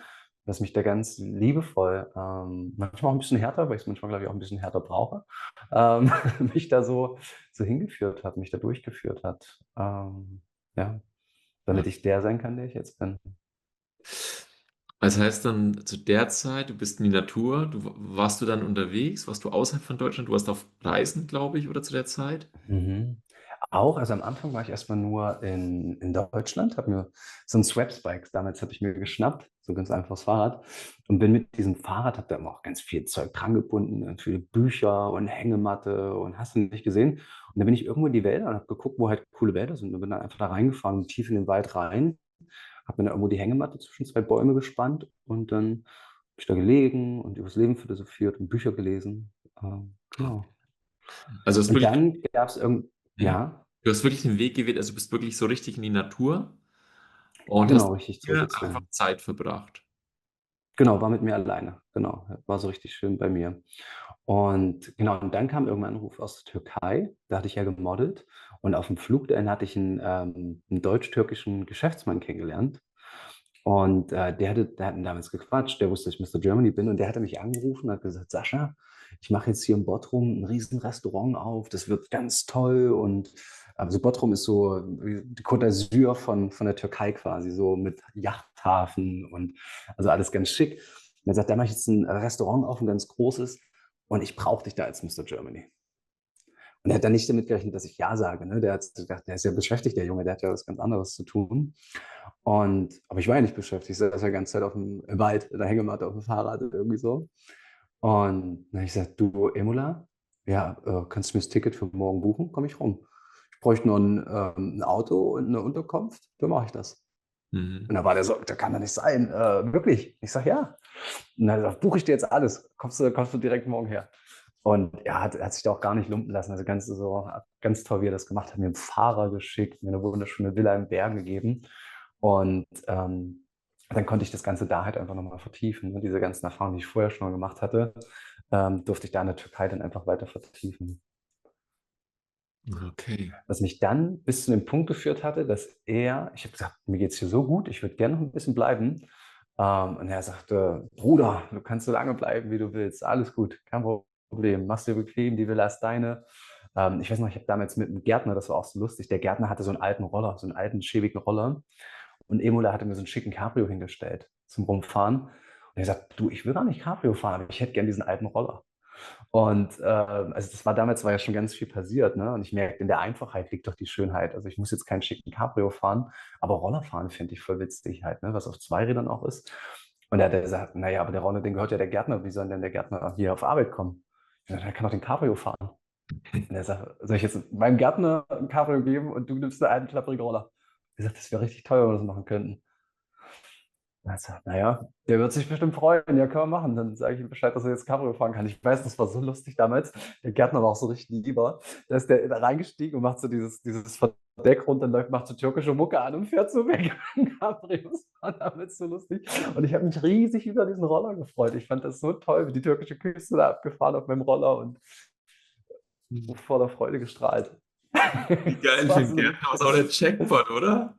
was mich da ganz liebevoll, manchmal auch ein bisschen härter, weil ich es manchmal, glaube ich, auch ein bisschen härter brauche, ähm, mich da so hingeführt hat, mich da durchgeführt hat. Ja, damit ich der sein kann, der ich jetzt bin. Das heißt dann zu der Zeit, du bist in die Natur, warst du dann unterwegs, warst du außerhalb von Deutschland, du warst auf Reisen, glaube ich, oder zu der Zeit? Mhm. Auch, also am Anfang war ich erstmal nur in Deutschland, habe mir so ein Swapsbike, damals habe ich mir geschnappt, so ein ganz einfaches Fahrrad und bin mit diesem Fahrrad, habe da immer auch ganz viel Zeug dran gebunden, ganz viele Bücher und Hängematte und hast du nicht gesehen. Und dann bin ich irgendwo in die Wälder und habe geguckt, wo halt coole Wälder sind und bin dann einfach da reingefahren, tief in den Wald rein, habe mir dann irgendwo die Hängematte zwischen zwei Bäume gespannt und dann habe ich da gelegen und übers Leben philosophiert und Bücher gelesen. Genau. Also es ist Und wirklich, dann gab es irgend hm? ja, Du hast wirklich den Weg gewählt, also du bist wirklich so richtig in die Natur und genau, hast richtig hier einfach zurückgezogen. Zeit verbracht. Genau, war mit mir alleine. Genau, war so richtig schön bei mir. Und genau, und dann kam irgendwann ein Anruf aus der Türkei. Da hatte ich ja gemodelt und auf dem Flug dahin hatte ich einen 'n deutsch-türkischen Geschäftsmann kennengelernt. Und, der hatten damals gequatscht, der wusste, dass ich Mister Germany bin und der hatte mich angerufen und hat gesagt: „Sascha, ich mache jetzt hier in Bottrum ein riesen Restaurant auf, das wird ganz toll.“ Und also Bottrum ist so wie die Côte d'Azur von der Türkei quasi, so mit Yachthafen und also alles ganz schick. Und er sagt: „Da mache ich jetzt ein Restaurant auf, ein ganz großes und ich brauche dich da als Mister Germany.“ Und er hat dann nicht damit gerechnet, dass ich ja sage, ne? Der hat gedacht, der ist ja beschäftigt, der Junge, der hat ja was ganz anderes zu tun. Aber ich war ja nicht beschäftigt, ich saß ja die ganze Zeit im Wald, in der Hängematte auf dem Fahrrad oder irgendwie so. Und dann habe ich gesagt, du Emula, ja, kannst du mir das Ticket für morgen buchen? Komme ich rum. Ich bräuchte nur ein Auto und eine Unterkunft, dann mache ich das. Und Mhm. dann war der so, das kann doch nicht sein, wirklich. Ich sage, ja. Und dann hat er gesagt, buche ich dir jetzt alles, kommst du direkt morgen her. Und er hat sich da auch gar nicht lumpen lassen. Also ganz toll, wie er das gemacht hat. Mir einen Fahrer geschickt, mir eine wunderschöne Villa in Bergen gegeben. Und dann konnte ich das Ganze da halt einfach nochmal vertiefen. Ne? Diese ganzen Erfahrungen, die ich vorher schon mal gemacht hatte, durfte ich da in der Türkei dann einfach weiter vertiefen. Okay. Was mich dann bis zu dem Punkt geführt hatte, ich habe gesagt, mir geht es hier so gut, ich würde gerne noch ein bisschen bleiben. Und er sagte, Bruder, du kannst so lange bleiben, wie du willst, alles gut, kein Problem, machst dir bequem, die Villa ist deine. Ich weiß noch, ich habe damals mit einem Gärtner, das war auch so lustig, der Gärtner hatte so einen alten Roller, so einen alten, schäbigen Roller. Und Emola hatte mir so einen schicken Cabrio hingestellt zum Rumfahren. Und er sagt, du, ich will gar nicht Cabrio fahren, aber ich hätte gern diesen alten Roller. Und also das war damals war ja schon ganz viel passiert, ne? Und ich merke, in der Einfachheit liegt doch die Schönheit. Also ich muss jetzt keinen schicken Cabrio fahren, aber Roller fahren finde ich voll witzig halt, ne? Was auf zwei Rädern auch ist. Und da hat er gesagt, naja, aber der Roller, den gehört ja der Gärtner. Wie soll denn der Gärtner hier auf Arbeit kommen? Ich sag, er kann doch den Cabrio fahren. Und er sagt, soll ich jetzt meinem Gärtner ein Cabrio geben und du nimmst einen alten, klapprigen Roller? Er sagt, das wäre richtig teuer, wenn wir das machen könnten. Also, naja, der wird sich bestimmt freuen. Ja, können wir machen. Dann sage ich ihm Bescheid, dass er jetzt Cabrio fahren kann. Ich weiß, das war so lustig damals. Der Gärtner war auch so richtig lieber. Da ist der da reingestiegen und macht so dieses Verdeck runter, läuft, macht so türkische Mucke an und fährt so weg. Cabrios war damals so lustig. Und ich habe mich riesig über diesen Roller gefreut. Ich fand das so toll, wie die türkische Küste da abgefahren auf meinem Roller und voller Freude gestrahlt. Wie Das geil für war einen so Gärtner, was auch der Jackpot, oder?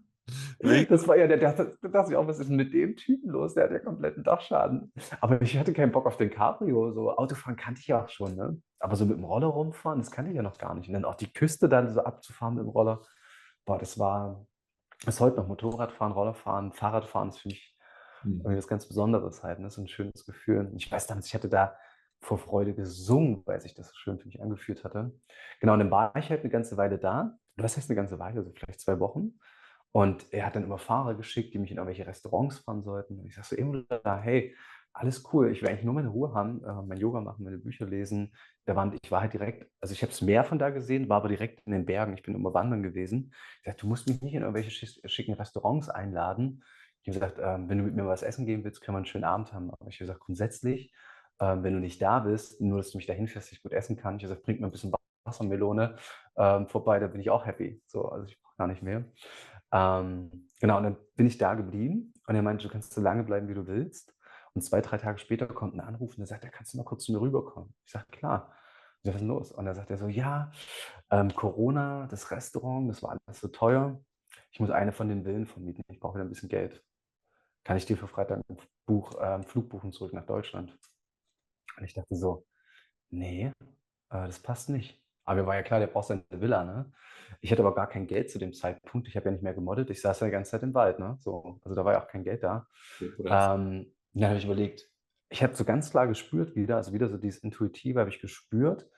Mega. Das war ja da dachte ich auch, was ist denn mit dem Typen los? Der hat ja kompletten Dachschaden. Aber ich hatte keinen Bock auf den Cabrio. So Autofahren kannte ich ja auch schon, ne? Aber so mit dem Roller rumfahren, das kannte ich ja noch gar nicht. Und dann auch die Küste dann so abzufahren mit dem Roller. Boah, ist heute noch Motorradfahren, Rollerfahren, Fahrradfahren, das finde ich irgendwie Mhm. was ganz Besonderes halt, ne? So ein schönes Gefühl. Und ich weiß damals, ich hatte da vor Freude gesungen, weil sich das so schön für mich angefühlt hatte. Genau, und dann war ich halt eine ganze Weile da. Was heißt eine ganze Weile? So vielleicht 2 Wochen. Und er hat dann immer Fahrer geschickt, die mich in irgendwelche Restaurants fahren sollten. Und ich sage so, Emula, hey, alles cool, ich will eigentlich nur meine Ruhe haben, mein Yoga machen, meine Bücher lesen. Ich war halt direkt, also ich habe das Meer von da gesehen, war aber direkt in den Bergen. Ich bin immer wandern gewesen. Ich sage, du musst mich nicht in irgendwelche schicken Restaurants einladen. Ich habe gesagt, wenn du mit mir was essen gehen willst, können wir einen schönen Abend haben. Aber ich habe gesagt, grundsätzlich, wenn du nicht da bist, nur dass du mich dahin fährst, dass ich gut essen kann. Ich habe gesagt, bring mir ein bisschen Wassermelone vorbei, da bin ich auch happy. So, also ich brauche gar nicht mehr. Genau, und dann bin ich da geblieben und er meinte, du kannst so lange bleiben, wie du willst. Und 2, 3 Tage später kommt ein Anruf und er sagt, er kannst du mal kurz zu mir rüberkommen. Ich sage, klar. Ich sag, was ist denn los? Und er sagt er so, ja, Corona, das Restaurant, das war alles so teuer. Ich muss eine von den Villen vermieten. Ich brauche wieder ein bisschen Geld. Kann ich dir für Freitag 'n Flug buchen zurück nach Deutschland?“ Und ich dachte so: „Ne, das passt nicht.“ Aber mir war ja klar, der braucht seine Villa, ne? Ich hatte aber gar kein Geld zu dem Zeitpunkt. Ich habe ja nicht mehr gemoddet. Ich saß ja die ganze Zeit im Wald, ne? So, also da war ja auch kein Geld da. Okay, krass. Dann habe ich überlegt, ich habe so ganz klar gespürt wieder, also wieder so dieses Intuitive habe ich gespürt,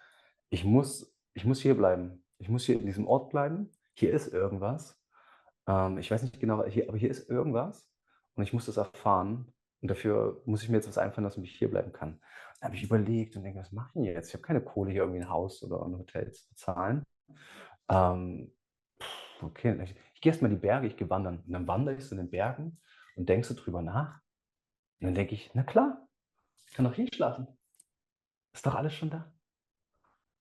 ich muss hier bleiben. Ich muss hier in diesem Ort bleiben. Hier ist irgendwas. Ich weiß nicht genau, aber hier ist irgendwas und ich muss das erfahren und dafür muss ich mir jetzt was einfallen lassen, wie ich hier bleiben kann. Dann habe ich überlegt und denke: „Was mache ich denn jetzt? Ich habe keine Kohle, hier irgendwie 'n Haus oder 'n Hotel zu bezahlen.“ Ähm, okay, ich gehe erst mal in die Berge, ich gehe wandern. Und dann wandere ich so in den Bergen und denke so drüber nach und dann denke ich: „Na klar, ich kann doch hier schlafen. Ist doch alles schon da.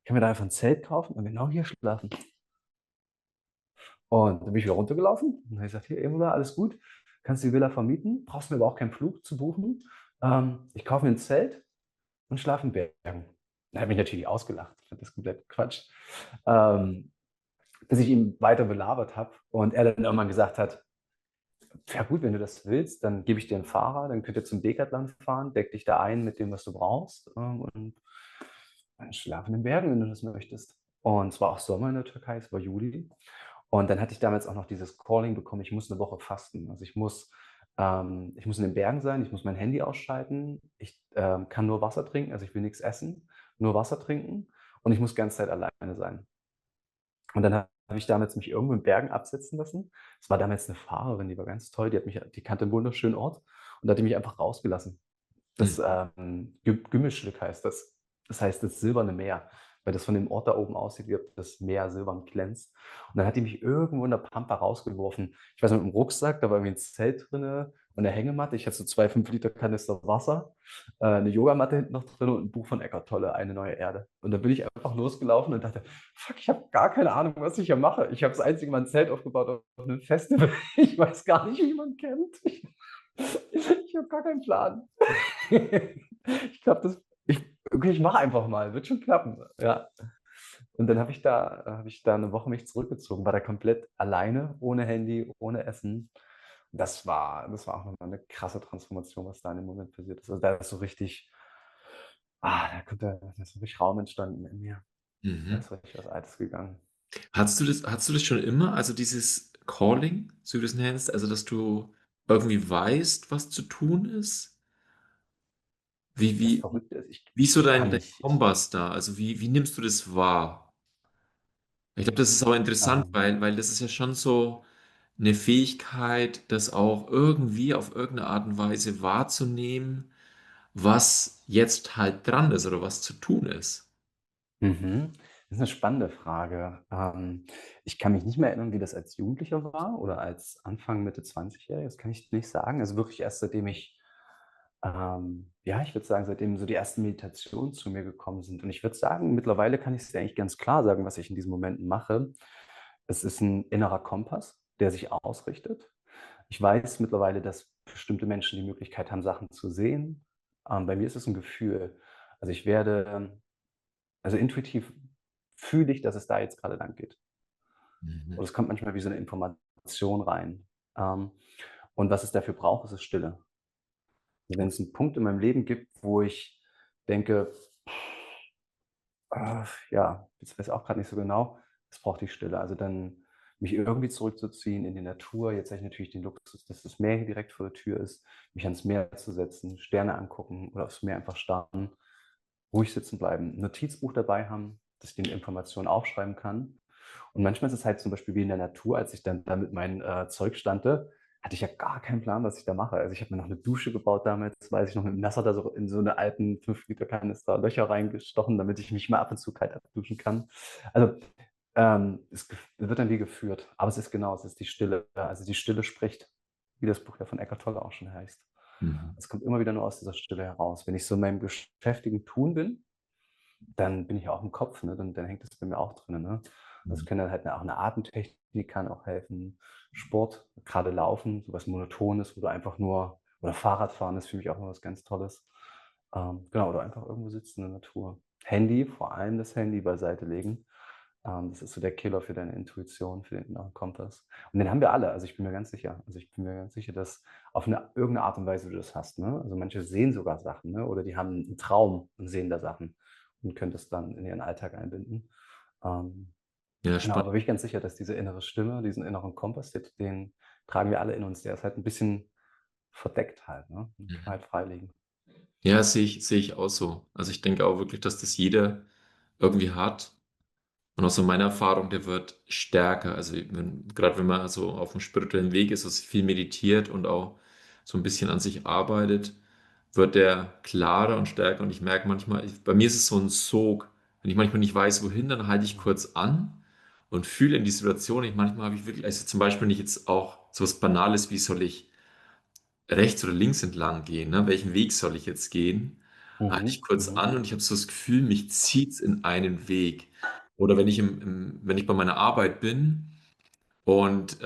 Ich kann mir da einfach 'n Zelt kaufen und genau hier schlafen.“ Und dann bin ich wieder runtergelaufen und habe gesagt: „Hier, Imola, alles gut. Kannst die Villa vermieten, brauchst mir aber auch keinen Flug zu buchen. Ich kaufe mir 'n Zelt und schlafe in Bergen.“ Er hat mich natürlich ausgelacht. Ich fand das komplett Quatsch. Ähm, Bis ich ihn weiter belabert habe und er dann irgendwann gesagt hat: „Ja gut, wenn du das willst, dann gebe ich dir 'n Fahrer, dann könnt ihr zum Decathlon fahren, decke dich da ein mit dem, was du brauchst, und dann schlaf in den Bergen, wenn du das möchtest.“ Und es war auch Sommer in der Türkei, es war Juli. Und dann hatte ich damals auch noch dieses Calling bekommen, ich muss 'ne Woche fasten. Also, ich muss in den Bergen sein, ich muss mein Handy ausschalten, ich, kann nur Wasser trinken, also, ich will nix essen, nur Wasser trinken und ich muss ganze Zeit alleine sein. Und dann habe ich damals mich irgendwo in Bergen absetzen lassen. Es war damals 'ne Fahrerin, die war ganz toll, die kannte 'n wunderschönen Ort und hat die mich einfach rausgelassen. Das, Mhm. Gümüşlük heißt das. Das heißt das silberne Meer, weil das von dem Ort da oben aussieht, wie ob das Meer silbern glänzt. Und dann hat die mich irgendwo in der Pampa rausgeworfen. Ich weiß noch mit'm Rucksack, da war irgendwie 'n Zelt drinne und 'ne Hängematte. Ich hatte so 2 5 Liter Kanister Wasser, 'ne Yogamatte hinten noch drin und 'n Buch von Eckhart Tolle, „Eine neue Erde“. Und dann bin ich einfach losgelaufen und dachte: „Fuck, ich habe gar keine Ahnung, was ich hier mache. Ich habe das einzige Mal 'n Zelt aufgebaut auf 'nem Festival. Ich weiß gar nicht, wie man campt. Ich habe gar keinen Plan.“ Ich glaube, ich mache einfach mal, wird schon klappen, ja. Und dann habe ich da 'ne Woche mich zurückgezogen, war da komplett alleine, ohne Handy, ohne Essen. Das war auch noch mal 'ne krasse Transformation, was da in dem Moment passiert ist. Also, da ist so richtig da ist so richtig Raum entstanden in mir. Da Mhm. ist richtig was Altes gegangen. Hattest du das schon immer, also dieses Calling, so wie du es nennst, also dass du irgendwie weißt, was zu tun ist? Wie Das wie Verrückte ist, wie ist so ich dein kann dein mich Kompass da? Also, wie nimmst du das wahr? Ich glaube, das ist aber interessant, ähm weil das ist ja schon so 'ne Fähigkeit, das auch irgendwie auf irgend 'ne Art und Weise wahrzunehmen, was jetzt halt dran ist oder was zu tun ist. Das ist 'ne spannende Frage. Ich kann mich nicht mehr erinnern, wie das als Jugendlicher war oder als Anfang, Mitte 20-Jähriger, das kann ich nicht sagen. Also, wirklich erst seitdem ja, ich würde sagen, seitdem so die ersten Meditationen zu mir gekommen sind. Und ich würde sagen, mittlerweile kann ich's dir eigentlich ganz klar sagen, was ich in diesen Momenten mache. Es ist 'n innerer Kompass, der sich ausrichtet. Ich weiß mittlerweile, dass bestimmte Menschen die Möglichkeit haben, Sachen zu sehen. Bei mir ist es 'n Gefühl. Also, intuitiv fühle ich, dass es da jetzt grade lang geht. Mhm. Und es kommt manchmal wie so 'ne Information rein. Ähm, und was es dafür braucht, ist Stille. Also, wenn es 'n Punkt in meinem Leben gibt, wo ich denke: ja, jetzt weiß ich auch grad nicht so genau, es braucht die Stille. Also, dann mich irgendwie zurückzuziehen in die Natur. Jetzt habe ich natürlich den Luxus, dass das Meer hier direkt vor der Tür ist, mich ans Meer zu setzen, Sterne angucken oder aufs Meer einfach starren, ruhig sitzen bleiben, 'n Notizbuch dabei haben, dass ich die Informationen aufschreiben kann. Und manchmal ist es halt zum Beispiel wie in der Natur, als ich dann da mit meinem, Zeug stande, hatte ich ja gar keinen Plan, was ich da mache. Also, ich habe mir noch 'ne Dusche gebaut damals, weiß ich noch, mit 'm Messer da so in so 'ne alten 5 Liter Kanister Löcher reingestochen, damit ich mich mal ab und zu kalt abduschen kann. Also, es wird dann wie geführt. Aber es ist die Stille. Also, die Stille spricht, wie das Buch ja von Eckhart Tolle auch schon heißt. Mhm. Es kommt immer wieder nur aus dieser Stille heraus. Wenn ich so in meinem geschäftigen Tun bin, dann bin ich auch im Kopf, ne? Dann hängt das bei mir auch drinnen, ne? Also, es Mhm. kann dann halt auch 'ne Atemtechnik kann auch helfen. Sport, grade Laufen, so was Monotones, wo du einfach nur oder Fahrradfahren ist für mich auch immer was ganz Tolles. Genau, oder einfach irgendwo sitzen in der Natur. Handy, vor allem das Handy beiseite legen. Das ist so der Killer für deine Intuition, für den inneren Kompass. Und den haben wir alle. Also ich bin mir ganz sicher. Also ich bin mir ganz sicher, dass auf eine, irgendeine Art und Weise du das hast. Ne? Also manche sehen sogar Sachen, ne? Oder die haben einen Traum und sehen da Sachen und können das dann in ihren Alltag einbinden. Ähm, Ja, genau, aber spannend. bin ich ganz sicher, dass diese innere Stimme, diesen inneren Kompass, den tragen wir alle in uns. Der ist halt ein bisschen verdeckt halt. Ne? Den kann man Mhm. halt freilegen. Ja, sehe ich auch so. Also ich denke auch wirklich, dass das jeder irgendwie hat. Und aus so meiner Erfahrung, der wird stärker. Also gerade wenn man so auf dem spirituellen Weg ist, also viel meditiert und auch so ein bisschen an sich arbeitet, wird der klarer und stärker. Und ich merke manchmal, bei mir ist es so ein Sog. Wenn ich manchmal nicht weiß, wohin, dann halte ich kurz an und fühle in die Situation. Manchmal habe ich wirklich, also zum Beispiel nicht jetzt auch so was Banales, wie soll ich rechts oder links entlang gehen, ne? Welchen Weg soll ich jetzt gehen? Halte ich Mhm, kurz mhm, an und ich habe so das Gefühl, mich zieht's in einen Weg. Oder wenn ich bei meiner Arbeit bin und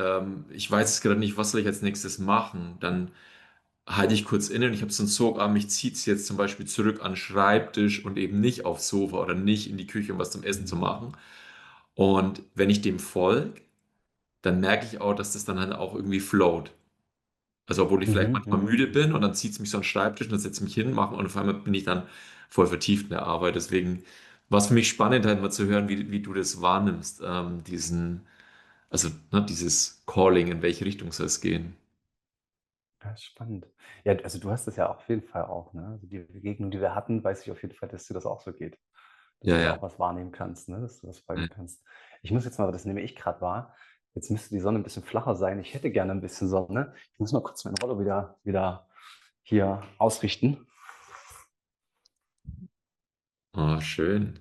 ich weiß jetzt gerade nicht, was soll ich als nächstes machen, dann halte ich kurz inne und ich habe so einen Sog, mich zieht's jetzt zum Beispiel zurück an den Schreibtisch und eben nicht aufs Sofa oder nicht in die Küche, um was zum Essen zu mhm, machen. Und wenn ich dem folge, dann merke ich auch, dass das dann halt auch irgendwie float. Also obwohl ich vielleicht mhm, manchmal mhm. müde bin und dann zieht es mich so an den Schreibtisch und dann setze ich mich hin, mache und auf einmal bin ich dann voll vertieft in der Arbeit. Deswegen war es für mich spannend, halt mal zu hören, wie du das wahrnimmst, also dieses Calling, in welche Richtung soll es gehen. Ja, ist spannend. Ja, also du hast das ja auf jeden Fall auch, ne? Also die Begegnung, die wir hatten, weiß ich auf jeden Fall, dass dir das auch so geht. Dass Ja, du da ja. auch was wahrnehmen kannst, ne? Dass du das Ja. folgen kannst. Ich muss jetzt mal, das nehme ich gerade wahr, jetzt müsste die Sonne ein bisschen flacher sein. Ich hätte gerne ein bisschen Sonne. Ich muss mal kurz meinen Rollo wieder hier ausrichten. Oh, schön.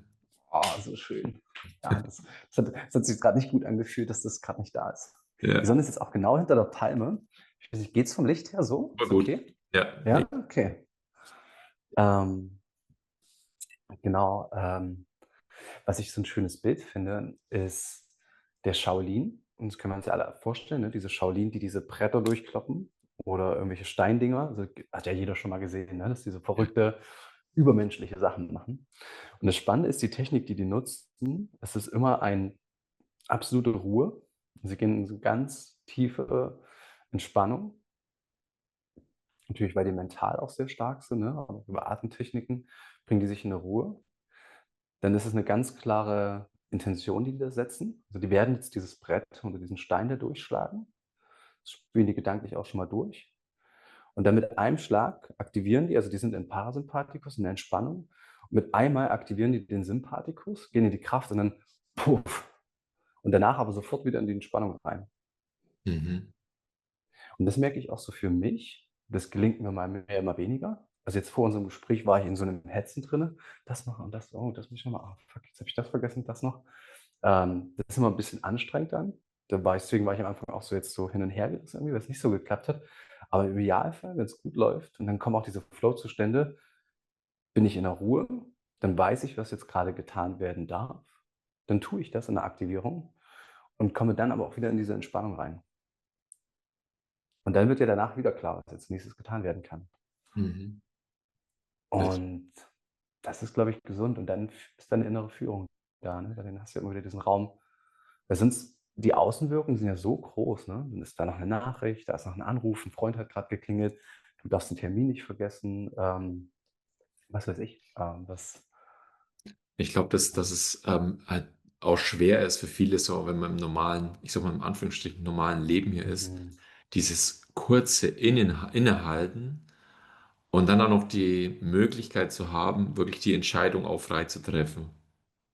Oh, so schön. Ja, das hat sich gerade nicht gut angefühlt, dass das gerade nicht da ist. Die Ja, Sonne ist jetzt auch genau hinter der Palme. Ich weiß nicht, geht's vom Licht her so? war Ist gut. okay? Ja, Ja, okay. Ähm, genau. Was ich so ein schönes Bild finde, ist der Shaolin. Und das können wir uns ja alle vorstellen, ne? Diese Shaolin, die diese Bretter durchkloppen oder irgendwelche Steindinger. Also, hat ja jeder schon mal gesehen, ne? Dass die so verrückte, übermenschliche Sachen machen. Und das Spannende ist, die Technik, die die nutzen, es ist immer eine absolute Ruhe. Sie gehen in so ganz tiefe Entspannung. Natürlich, weil die mental auch sehr stark sind, ne? Aber über Atemtechniken bringen die sich in 'ne Ruhe. Dann ist es eine ganz klare Intention, die da setzen. Also, die werden jetzt dieses Brett oder diesen Stein da durchschlagen. Das spielen die gedanklich auch schon mal durch. Und dann mit einem Schlag aktivieren die, also, die sind in Parasympathikus, in der Entspannung. Und mit einmal aktivieren die den Sympathikus, gehen in die Kraft und dann puff. Und danach aber sofort wieder in die Entspannung rein. mhm. Und das merke ich auch so für mich. Das gelingt mir mal mehr, mal weniger. Also, jetzt vor unserem Gespräch war ich in so einem Hetzen drinne. Das noch und das, oh, das muss ich noch mal, ah, fuck, jetzt habe ich das vergessen, das noch. Das ist immer ein bisschen anstrengend dann. Deswegen war ich am Anfang auch so jetzt so hin und her gerissen irgendwie, weil's nicht so geklappt hat. Aber im Idealfall, wenn es gut läuft und dann kommen auch diese Flow-Zustände, bin ich in der Ruhe, dann weiß ich, was jetzt gerade getan werden darf. Dann tue ich das in der Aktivierung und komme dann aber auch wieder in diese Entspannung rein. Und dann wird ja danach wieder klar, was jetzt Nächstes getan werden kann. Mhm. Das, Und das ist, glaube ich, gesund und dann ist deine innere Führung da, ne? Dann hast du ja immer wieder diesen Raum. Weil sonst die Außenwirkungen sind ja so groß, ne? Dann ist da noch eine Nachricht, da ist noch ein Anruf, ein Freund hat gerade geklingelt, du darfst den Termin nicht vergessen, was weiß ich, was ich glaube, dass es halt auch schwer ist für viele so, wenn man im normalen, ich sag mal im Anführungsstrichen normalen Leben hier ist, mhm. dieses kurze Innehalten und dann auch noch die Möglichkeit zu haben, wirklich die Entscheidung auch frei zu treffen,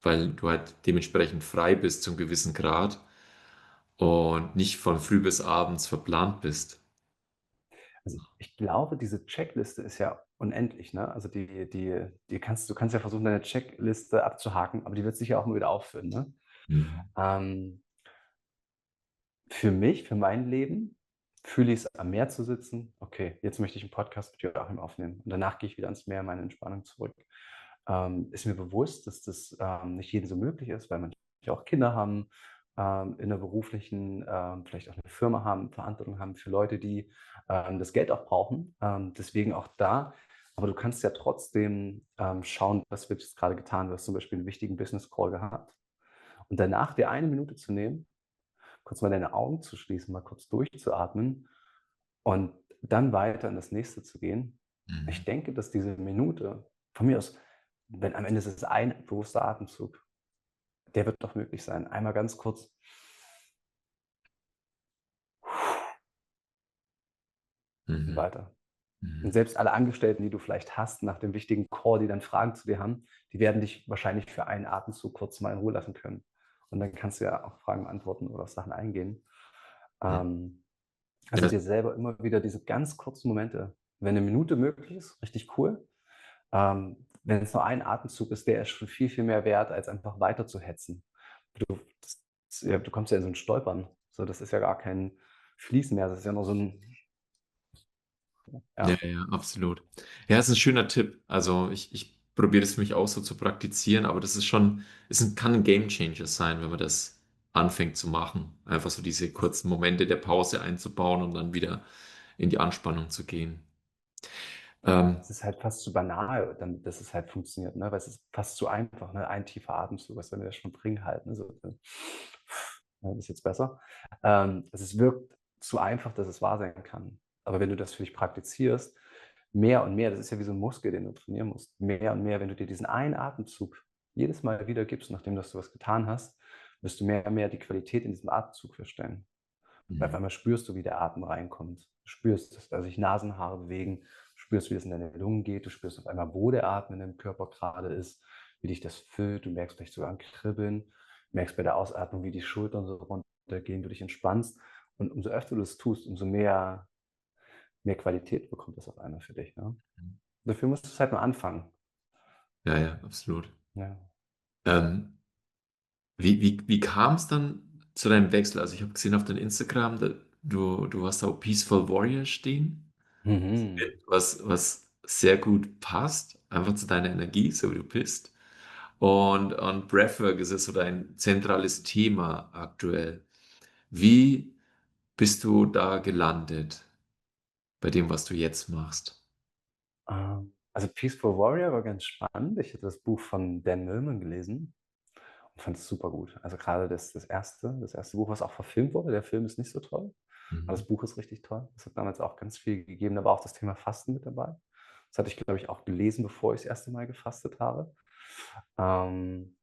weil du halt dementsprechend frei bist zum gewissen Grad und nicht von früh bis abends verplant bist. Also, ich glaube, diese Checkliste ist ja unendlich, ne? Also, du kannst ja versuchen, deine Checkliste abzuhaken, aber die wird sich ja auch immer wieder auffüllen, ne? Mhm. Ähm, für mich, für mein Leben fühle ich es, am Meer zu sitzen: „Okay, jetzt möchte ich einen Podcast mit Joachim aufnehmen.“ Und danach gehe ich wieder ans Meer, in meine Entspannung zurück. Ist mir bewusst, dass das, nicht jedem so möglich ist, weil manche auch Kinder haben, in der beruflichen, vielleicht auch eine Firma haben, Verantwortung haben für Leute, die, das Geld auch brauchen. Deswegen auch da, aber du kannst ja trotzdem, schauen, was wird jetzt gerade getan. Du hast zum Beispiel einen wichtigen Business Call gehabt Und danach dir eine Minute zu nehmen, kurz mal deine Augen zu schließen, mal kurz durchzuatmen und dann weiter in das Nächste zu gehen. Ich Mhm. denke, dass diese Minute von mir aus, wenn am Ende ist es ein bewusster Atemzug, der wird doch möglich sein. Einmal ganz kurz und Mhm. weiter. Und Mhm. selbst alle Angestellten, die du vielleicht hast, nach dem wichtigen Call, die dann Fragen zu dir haben, die werden dich wahrscheinlich für einen Atemzug kurz mal in Ruhe lassen können. Und dann kannst du ja auch Fragen beantworten oder auf Sachen eingehen. Mhm. Ähm, also Ja, dir selber immer wieder diese ganz kurzen Momente, wenn eine Minute möglich ist, richtig cool. Wenn es nur ein Atemzug ist, der ist schon viel, viel mehr wert, als einfach weiter zu hetzen. Du, ja, du kommst ja in so ein Stolpern. So, das ist ja gar kein Fließen mehr, das ist ja nur so ein, ja, ja, ja, absolut. Ja, ist ein schöner Tipp. Also ich probiere es für mich auch so zu praktizieren, aber das ist schon, kann ein Gamechanger sein, wenn man das anfängt zu machen. Einfach so diese das, kurzen Momente der Pause einzubauen und dann wieder in die Anspannung zu gehen. Ähm, es ist halt fast zu banal, damit dass es halt funktioniert, ne? Weil es ist fast zu einfach, ne? Ein tiefer Atemzug, was soll mir das schon bringen halt, ne? So, ja, das ist jetzt besser. Es wirkt zu einfach, dass es wahr sein kann. Aber wenn du das für dich praktizierst, mehr und mehr, das ist ja wie so ein Muskel, den du trainieren musst, mehr und mehr, wenn du dir diesen einen Atemzug jedes Mal wieder gibst, nachdem dass du was getan hast, wirst du mehr und mehr die Qualität in diesem Atemzug feststellen. Weil auf mhm. einmal spürst du, wie der Atem reinkommt. Du spürst, dass sich Nasenhaare bewegen, du spürst, wie es in deine Lungen geht, du spürst auf einmal, wo der Atem in deinem Körper gerade ist, wie dich das füllt, du merkst vielleicht sogar ein Kribbeln, merkst bei der Ausatmung, wie die Schultern so runtergehen, du dich entspannst. Und umso öfter du das tust, umso mehr Qualität bekommt das auf einmal für dich. Ja? Dafür musst du es halt mal anfangen. Ja, ja, absolut. Ja. Ähm, wie kam es dann zu deinem Wechsel? Also ich habe gesehen auf deinem Instagram, du hast da auch Peaceful Warrior stehen, Mhm. was sehr gut passt, einfach zu deiner Energie, so wie du bist. Und Breathwork ist ja so dein zentrales Thema aktuell. Wie bist du da gelandet bei dem, was du jetzt machst? Also Peaceful Warrior war ganz spannend. Ich hatte das Buch von Dan Millman gelesen und fand es super gut. Also gerade das erste Buch, was auch verfilmt wurde. Der Film ist nicht so toll, aber das Mhm. Buch ist richtig toll. Das hat damals auch ganz viel gegeben. Da war auch das Thema Fasten mit dabei. Das hatte ich, glaube ich, auch gelesen, bevor ich das erste Mal gefastet habe. Ähm,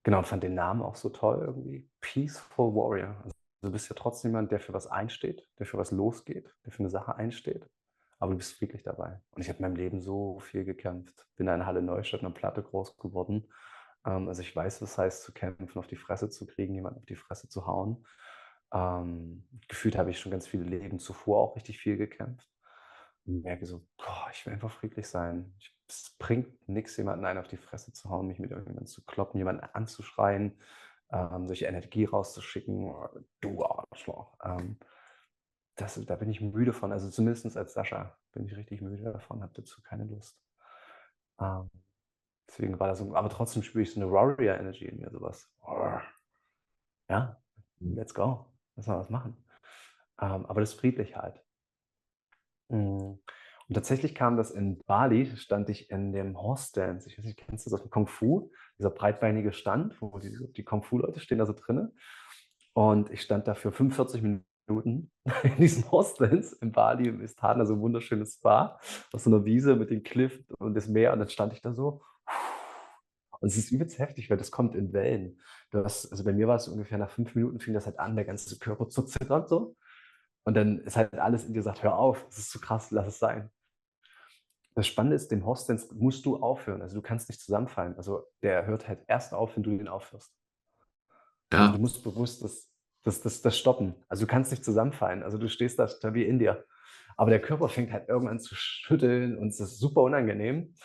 genau, und fand den Namen auch so toll irgendwie. Peaceful Warrior. Also du bist ja trotzdem jemand, der für was einsteht, der für was losgeht, der für eine Sache einsteht. Aber du bist friedlich dabei. Und ich habe in meinem Leben so viel gekämpft. Bin in Halle Neustadt, einer Platte groß geworden. Also ich weiß, was es heißt zu kämpfen, auf die Fresse zu kriegen, jemanden auf die Fresse zu hauen. Gefühlt habe ich schon ganz viele Leben zuvor auch richtig viel gekämpft. Und merke so, boah, ich will einfach friedlich sein. Es bringt nichts, jemanden einen auf die Fresse zu hauen, mich mit irgendjemandem zu kloppen, jemanden anzuschreien, solche Energie rauszuschicken, oh, du Arschloch. Da bin ich müde von. Also zumindest als Sascha bin ich richtig müde davon, habe dazu keine Lust. Ähm, deswegen war das so, aber trotzdem spüre ich so eine Warrior Energy in mir, sowas. Ja, let's go. Lass mal was machen. Aber das ist friedlich halt. Und tatsächlich kam das in Bali, stand ich in dem Horse Dance. Ich weiß nicht, kennst du das aus dem Kung Fu? Dieser breitbeinige Stand, wo die Kung Fu-Leute stehen da so drinne. Und ich stand da für 45 Minuten in diesem Horse Dance in Bali im Istana, so ein wunderschönes Spa, auf so einer Wiese mit dem Cliff und das Meer. Und dann stand ich da so. Und es ist übelst heftig, weil das kommt in Wellen. Also bei mir war es so ungefähr nach 5 Minuten fing das halt an, der ganze Körper zu zittern so. Und dann ist halt alles in dir sagt, hör auf, das ist zu krass, lass es sein. Das Spannende ist, den Horstdance musst du aufhören. Also du kannst nicht zusammenfallen. Also der hört halt erst auf, wenn du den aufhörst. Also Ja, du musst bewusst das stoppen. Also du kannst nicht zusammenfallen. Also du stehst da stabil in dir. Aber der Körper fängt halt irgendwann zu schütteln und es ist super unangenehm.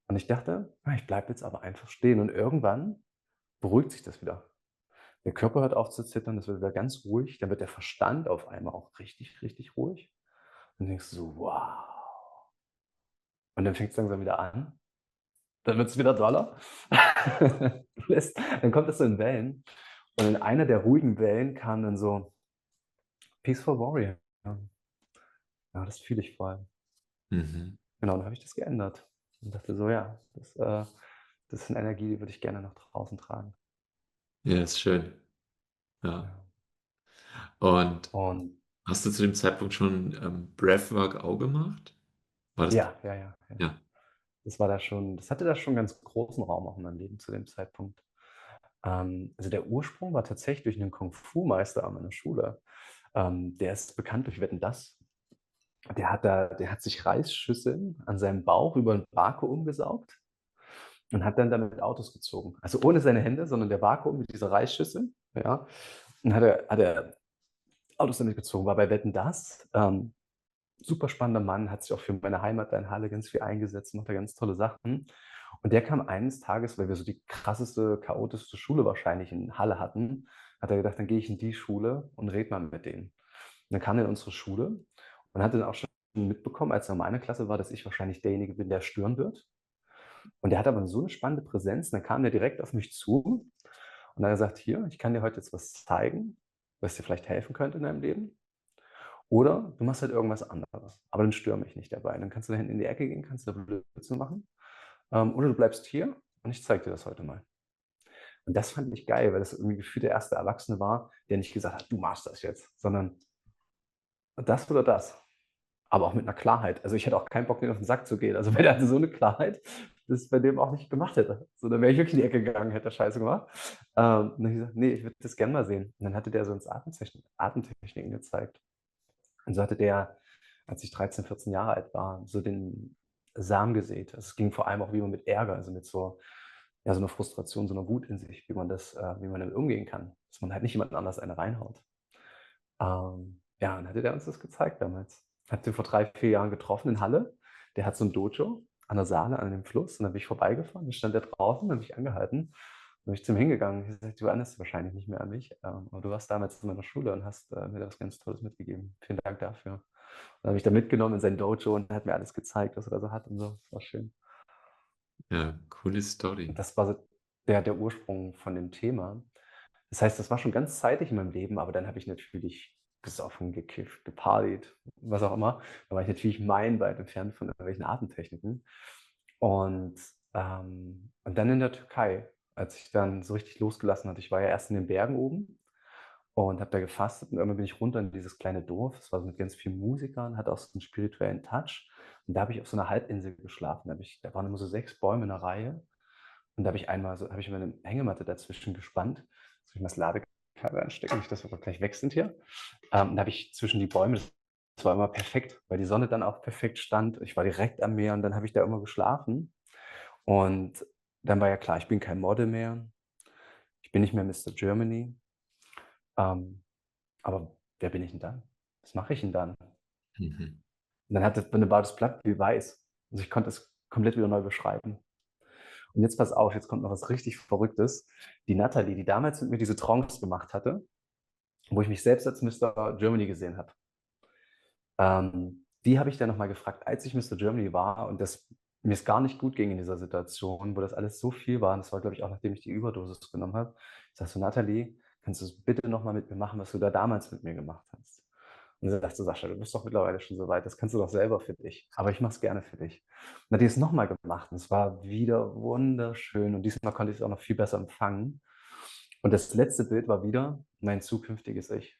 Und ich dachte, ich bleibe jetzt aber einfach stehen. Und irgendwann beruhigt sich das wieder. Der Körper hört auf zu zittern, das wird wieder ganz ruhig. Dann wird der Verstand auf einmal auch richtig, richtig ruhig. Und dann denkst du so, wow. Und dann fängt es langsam wieder an. Dann wird es wieder doller. Dann kommt es so in Wellen. Und in einer der ruhigen Wellen kam dann so Peaceful Warrior. Ja, das fühle ich voll. mhm. Genau, dann habe ich das geändert. Und dachte so, ja, das ist eine Energie, die würde ich gerne nach draußen tragen. Ja, ist schön. Ja. Ja. Und Und hast du zu dem Zeitpunkt schon Breathwork auch gemacht? War das? ja, ja, ja, ja. Ja. Das hatte da schon ganz großen Raum auch in meinem Leben zu dem Zeitpunkt. Also der Ursprung war tatsächlich durch einen Kung-Fu-Meister an meiner Schule. Der ist bekannt durch Wetten, dass. Der hat sich Reisschüsseln an seinem Bauch über ein Vakuum gesaugt und hat dann damit Autos gezogen. Also ohne seine Hände, sondern der Vakuum mit dieser Reisschüssel. Ja. Und hat er Autos damit gezogen. War bei Wetten, dass. Super spannender Mann, hat sich auch für meine Heimat da in Halle ganz viel eingesetzt, macht da ganz tolle Sachen. Und der kam eines Tages, weil wir so die krasseste, chaotischste Schule wahrscheinlich in Halle hatten, hat er gedacht, dann gehe ich in die Schule und rede mal mit denen. Und dann kam er in unsere Schule und hat dann auch schon mitbekommen, als er in meiner Klasse war, dass ich wahrscheinlich derjenige bin, der stören wird. Und der hat aber so eine spannende Präsenz, dann kam der direkt auf mich zu und dann hat er gesagt, hier, ich kann dir heute jetzt was zeigen, was dir vielleicht helfen könnte in deinem Leben. Oder du machst halt irgendwas anderes. Aber dann störe mich nicht dabei. Dann kannst du da hinten in die Ecke gehen, kannst da Blödsinn machen. Oder du bleibst hier und ich zeige dir das heute mal. Und das fand ich geil, weil das irgendwie gefühlt der erste Erwachsene war, der nicht gesagt hat, du machst das jetzt, sondern das oder das. Aber auch mit einer Klarheit. Also ich hätte auch keinen Bock, den auf den Sack zu gehen. Also wenn er hatte so eine Klarheit, dass ich bei dem auch nicht gemacht hätte. So, dann wäre ich wirklich in die Ecke gegangen, hätte er Scheiße gemacht. Und dann habe ich gesagt, nee, ich würde das gerne mal sehen. Und dann hatte der so uns Atemtechniken gezeigt. Und so hatte der, als ich 13, 14 Jahre alt war, so den Samen gesät. Also es ging vor allem auch, wie man mit Ärger, also mit so, ja, so einer Frustration, so einer Wut in sich, wie man damit umgehen kann. Dass man halt nicht jemand anders eine reinhaut. Ja, dann hatte der uns das gezeigt damals. Hat den vor 3, 4 Jahren getroffen in Halle. Der hat so ein Dojo an der Saale, an dem Fluss. Und dann bin ich vorbeigefahren, dann stand der draußen, dann bin ich angehalten. Dann bin ich zu ihm hingegangen. Ich sagte, du erinnerst dich wahrscheinlich nicht mehr an mich, aber du warst damals in meiner Schule und hast mir da was ganz Tolles mitgegeben. Vielen Dank dafür. Und dann habe ich da mitgenommen in sein Dojo und er hat mir alles gezeigt, was er da so hat und so. Das war schön. Ja, coole Story. Und das war so der Ursprung von dem Thema. Das heißt, das war schon ganz zeitig in meinem Leben, aber dann habe ich natürlich gesoffen, gekifft, gepartyt, was auch immer. Da war ich natürlich meilenweit entfernt von irgendwelchen Atemtechniken. Und, und dann in der Türkei, als ich dann so richtig losgelassen hatte, ich war ja erst in den Bergen oben und habe da gefastet und irgendwann bin ich runter in dieses kleine Dorf. Das war so mit ganz vielen Musikern, hatte auch so einen spirituellen Touch. Und da habe ich auf so einer Halbinsel geschlafen. Da waren immer so 6 Bäume in 'ner Reihe. Und da habe ich mir eine Hängematte dazwischen gespannt. Soll ich mal das Ladekabel anstecken, nicht, dass wir gleich weg sind hier. Da habe ich zwischen die Bäume, das war immer perfekt, weil die Sonne dann auch perfekt stand. Ich war direkt am Meer und dann habe ich da immer geschlafen. Und dann war ja klar, ich bin kein Model mehr. Ich bin nicht mehr Mr. Germany. Ähm, aber wer bin ich denn dann? Was mache ich denn dann? Mhm. Und dann war das Blatt wie weiß. Also ich konnte es komplett wieder neu beschreiben. Und jetzt pass auf, jetzt kommt noch was richtig Verrücktes. Die Natalie, die damals mit mir diese Trance gemacht hatte, wo ich mich selbst als Mr. Germany gesehen habe, die habe ich dann nochmal gefragt, als ich Mr. Germany war und mir es gar nicht gut ging in dieser Situation, wo das alles so viel war. Und das war, glaube ich, auch nachdem ich die Überdosis genommen habe. Ich sage so, Natalie, kannst du es bitte nochmal mit mir machen, was du da damals mit mir gemacht hast? Und sie sagte, Sascha, du bist doch mittlerweile schon so weit, das kannst du doch selber für dich. Aber ich mache es gerne für dich. Und dann hat die es nochmal gemacht und es war wieder wunderschön. Und diesmal konnte ich es auch noch viel besser empfangen. Und das letzte Bild war wieder mein zukünftiges Ich.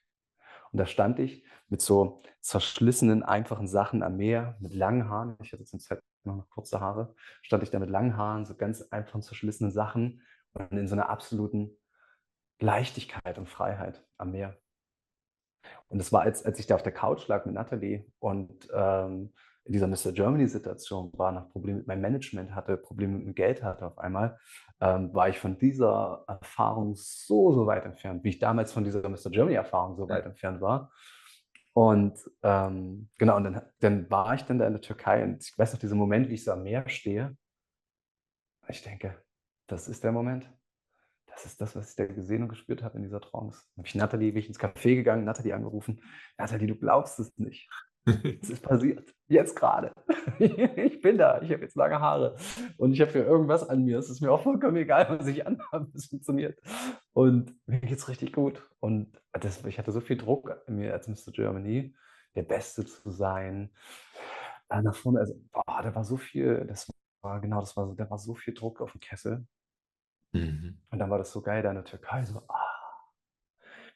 Und da stand ich mit so zerschlissenen, einfachen Sachen am Meer, mit langen Haaren. Ich hatte zum Zeitpunkt noch kurze Haare. Stand ich da mit langen Haaren, so ganz einfachen, zerschlissenen Sachen und in so einer absoluten Leichtigkeit und Freiheit am Meer. Und das war, als ich da auf der Couch lag mit Natalie und in dieser Mr. Germany-Situation war, nach Problemen mit meinem Management hatte, Probleme mit dem Geld hatte auf einmal, war ich von dieser Erfahrung so, so weit entfernt, wie ich damals von dieser Mr. Germany-Erfahrung so weit entfernt war. Und genau, und dann war ich dann da in der Türkei und ich weiß noch diesen Moment, wie ich so am Meer stehe. Ich denke, das ist der Moment. Das ist das, was ich da gesehen und gespürt habe in dieser Trance. Dann habe ich Natalie, bin ich ins Café gegangen, Natalie angerufen. Natalie, du glaubst es nicht. Es ist passiert. Jetzt gerade. Ich bin da. Ich habe jetzt lange Haare. Und ich habe hier irgendwas an mir. Es ist mir auch vollkommen egal, was ich anhabe. Es funktioniert. Und mir geht es richtig gut. Und ich hatte so viel Druck in mir als Mr. Germany, der Beste zu sein. Nach vorne, also, boah, da war so viel, das war, genau, das war so, da war so viel Druck auf dem Kessel. Mhm. Und dann war das so geil da in der Türkei, so,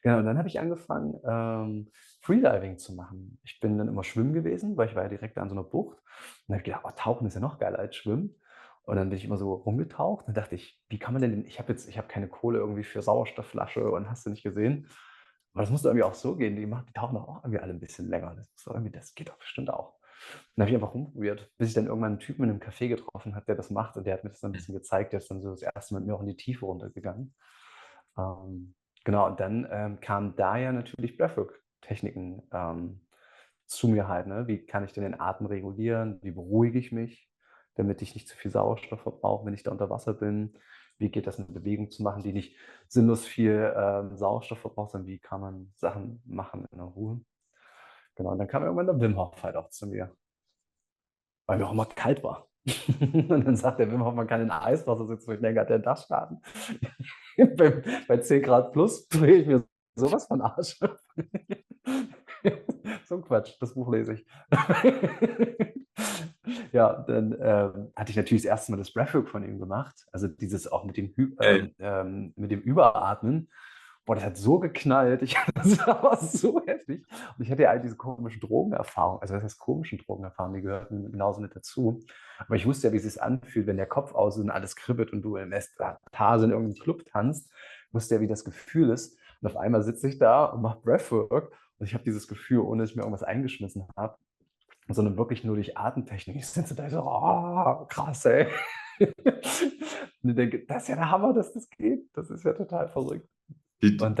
genau, und dann habe ich angefangen, Freediving zu machen. Ich bin dann immer schwimmen gewesen, weil ich war ja direkt an so einer Bucht. Und dann habe ich gedacht: „Oh, Tauchen ist ja noch geiler als Schwimmen.“ Und dann bin ich immer so rumgetaucht. Dann dachte ich: „Wie kann man denn ich habe keine Kohle irgendwie für Sauerstoffflasche und hast du nicht gesehen.“ Aber das muss doch irgendwie auch so gehen. Die tauchen doch auch irgendwie alle ein bisschen länger. Das geht doch bestimmt auch. Dann habe ich einfach rumprobiert, bis ich dann irgendwann einen Typen in einem Café getroffen habe, der das macht und der hat mir das dann ein bisschen gezeigt. Der ist dann so das erste Mal mit mir auch in die Tiefe runtergegangen. Ähm, genau, und dann, kamen da ja natürlich Breathwork-Techniken, zu mir halt, ne? Wie kann ich denn den Atem regulieren? Wie beruhige ich mich, damit ich nicht zu viel Sauerstoff verbrauche, wenn ich da unter Wasser bin? Wie geht das mit Bewegung zu machen, die nicht sinnlos viel, Sauerstoff verbraucht, sondern wie kann man Sachen machen in der Ruhe? Genau, und dann kam irgendwann der Wim Hof halt auch zu mir, weil mir auch immer kalt war. Und dann sagt der Wim Hof, man kann in Eiswasser sitzen, wo ich denke: „Hat der 'n Dachschaden?“ Bei 10 Grad plus drehe ich mir sowas von Arsch. So 'n Quatsch, das Buch lese ich. Ja, dann, hatte ich natürlich das erste Mal das Breathwork von ihm gemacht, also dieses auch Geil. mit dem Überatmen. Boah, das hat so geknallt. Das war so heftig. Und ich hatte ja all diese komischen Drogenerfahrungen, also was heißt komischen Drogenerfahrungen, die gehörten genauso mit dazu. Aber ich wusste ja, wie es sich anfühlt, wenn der Kopf aus ist und alles kribbelt und du im Ekstase in irgend 'nem Club tanzt. Ich wusste ja, wie das Gefühl ist. Und auf einmal sitze ich da und mache Breathwork und ich habe dieses Gefühl, ohne dass ich mir irgendwas eingeschmissen habe, sondern wirklich nur durch Atemtechnik. Ich sitze da so: „Oh, krass, ey.“ Und ich denke: „Das ist ja der Hammer, dass das geht. Das ist ja total verrückt.“ Die, die, Und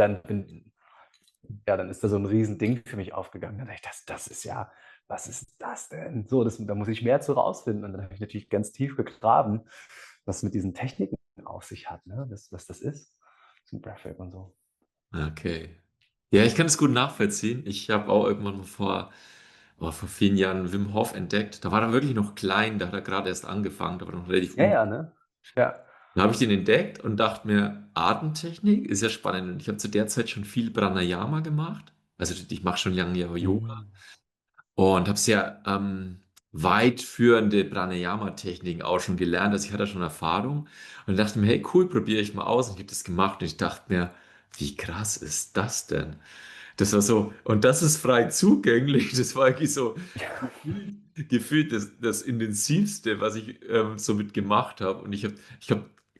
dann ist da so 'n Riesending für mich aufgegangen. Dann dachte ich: „Das ist ja was ist das denn?“ So, da muss ich mehr zu rausfinden. Und dann habe ich natürlich ganz tief gegraben, was mit diesen Techniken auf sich hat, ne? Was das ist, so 'n Breathwork und so. okay. Ja, ich kann es gut nachvollziehen. Ich habe auch irgendwann mal vor vielen Jahren Wim Hof entdeckt. Da war er wirklich noch klein, da hat er gerade erst angefangen, da war er noch relativ Ja, un. ja, ne? Ja. Da habe ich den entdeckt und dachte mir, Atemtechnik ist ja spannend. Und ich habe zu der Zeit schon viel Pranayama gemacht. Also ich mache schon lange ja Yoga Mhm. und habe sehr weitführende Pranayama-Techniken auch schon gelernt. Also ich hatte schon Erfahrung und dachte mir, hey cool, probiere ich mal aus. Und ich habe das gemacht und ich dachte mir, wie krass ist das denn? Das war so, und das ist frei zugänglich. Das war irgendwie so gefühlt das Intensivste, was ich so mit gemacht habe. Und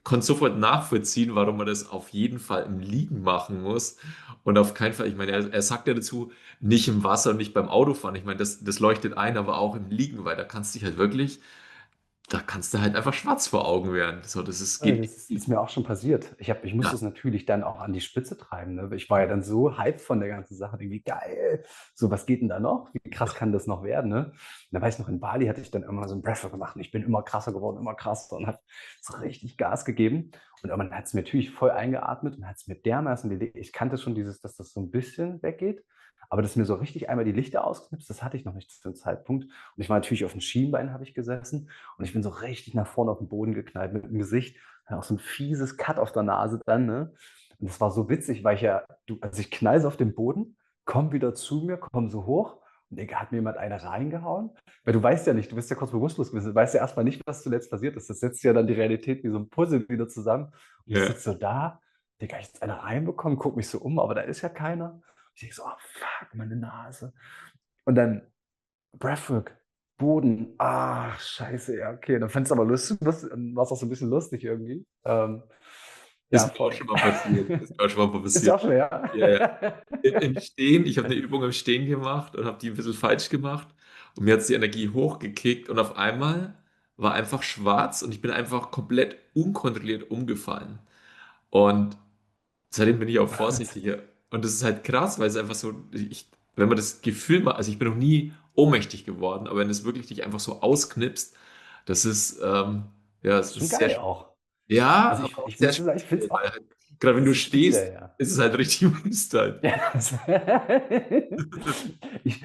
konnte sofort nachvollziehen, warum man das auf jeden Fall im Liegen machen muss. Und auf keinen Fall, ich meine, er sagt ja dazu, nicht im Wasser und nicht beim Autofahren. Ich meine, das leuchtet ein, aber auch im Liegen, weil da kannst du halt einfach schwarz vor Augen werden. So, geht. Das ist mir auch schon passiert. Ich musste Ja, es natürlich dann auch an die Spitze treiben, ne? Ich war ja dann so hyped von der ganzen Sache, irgendwie geil. So, was geht denn da noch? Wie krass kann das noch werden, ne? Und da weiß ich noch, in Bali hatte ich dann immer so 'n Breathwork gemacht und ich bin immer krasser geworden, immer krasser und habe so richtig Gas gegeben. Und irgendwann hat's mir natürlich voll eingeatmet und hat's mir dermaßen ich kannte schon dieses, dass das so 'n bisschen weggeht, aber dass mir so richtig einmal die Lichter ausknipst, das hatte ich noch nicht zu dem Zeitpunkt. Und ich war natürlich auf'm Schienbein habe ich gesessen und ich bin so richtig nach vorne auf den Boden geknallt mit dem Gesicht. Dann auch so 'n fieses Cut auf der Nase dann, ne? Und das war so witzig, weil also ich knall so auf den Boden, komme wieder zu mir, komme so hoch und denke: „Hat mir jemand eine reingehauen?“ Weil du weißt ja nicht, du bist ja kurz bewusstlos gewesen. Du weißt ja erst mal nicht, was zuletzt passiert ist. Das setzt ja dann die Realität wie so 'n Puzzle wieder zusammen. Und ich ja. sitze so da, denke: „Habe ich jetzt eine reinbekommen?“ Gucke mich so um, aber da ist ja keiner. Ich denke so: „Oh fuck, meine Nase.“ Und dann Breathwork, Boden. Ach, scheiße, ja, okay. Dann fand's aber war's auch so 'n bisschen lustig irgendwie. Ist Ja, mir auch voll. schon mal passiert. Ist mir auch schon mal Ist ja passiert. auch schon, ja? Ja, ja. Im Stehen, ich habe eine Übung im Stehen gemacht und habe die ein bisschen falsch gemacht und mir hat die Energie hochgekickt und auf einmal war einfach schwarz und ich bin einfach komplett unkontrolliert umgefallen. Und seitdem bin ich auch vorsichtiger. Und das ist halt krass, weil es einfach so, wenn man das Gefühl mal, also ich bin noch nie ohnmächtig geworden, aber wenn es wirklich dich einfach so ausknipst, das ist, ja, Das es ist schon ist sehr, geil auch. ja, Also, aber auch ich sehr muss sagen, ich finde speziell, es weil auch halt, gerade wenn es du ist speziell, stehst, ja. ist es halt richtig mies halt. Ja,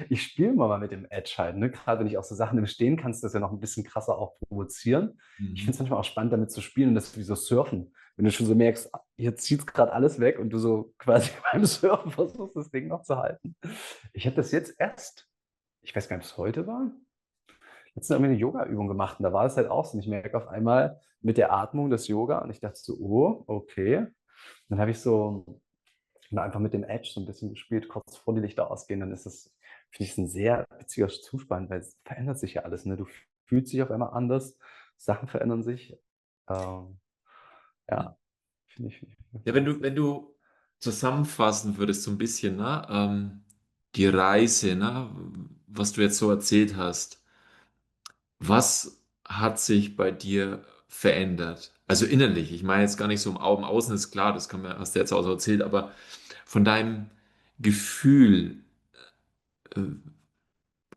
ich spiele immer mal mit dem Edge halt, ne? Grad wenn ich auch so Sachen im Stehen kannst du das ja noch 'n bisschen krasser auch provozieren. Ich finde Mhm. es manchmal auch spannend, damit zu spielen und das ist wie so Surfen. Wenn du schon so merkst, hier zieht's grad alles weg und du so quasi beim Surfen versuchst, das Ding noch zu halten. Ich habe das jetzt erst ich weiß gar nicht, ob's heute war, letztens irgendwie 'ne Yogaübung gemacht und da war das halt auch so und ich merke auf einmal, mit der Atmung, das Yoga. Und ich dachte so, oh, okay. Dann habe ich so einfach mit dem Edge so ein bisschen gespielt, kurz bevor die Lichter ausgehen. Dann ist es, finde ich, ein sehr witziger Zustand, weil es verändert sich ja alles. Ne? Du fühlst dich auf einmal anders, Sachen verändern sich. Ähm, ja, find ich Ja, sehr wenn witzig. du zusammenfassen würdest, so ein bisschen, ne, die Reise, ne, was du jetzt so erzählt hast, was hat sich bei dir verändert? Also innerlich, ich meine jetzt gar nicht so im Außen ist klar, das hast du jetzt auch so erzählt, aber von deinem Gefühl, äh,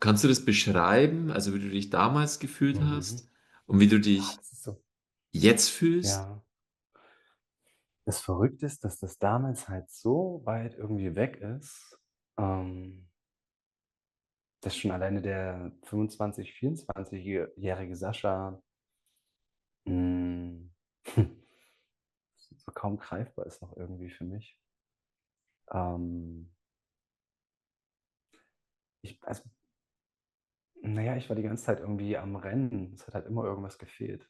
kannst du das beschreiben? Also wie du dich damals gefühlt Mhm. hast und wie du Ah, dich das ist so, jetzt fühlst? ja. Das Verrückte ist, dass das damals halt so weit irgendwie weg ist, ähm, dass schon alleine der 25, 24-jährige Sascha hm, so kaum greifbar ist noch irgendwie für mich. Ähm, also, naja, ich war die ganze Zeit irgendwie am Rennen. Es hat halt immer irgendwas gefehlt.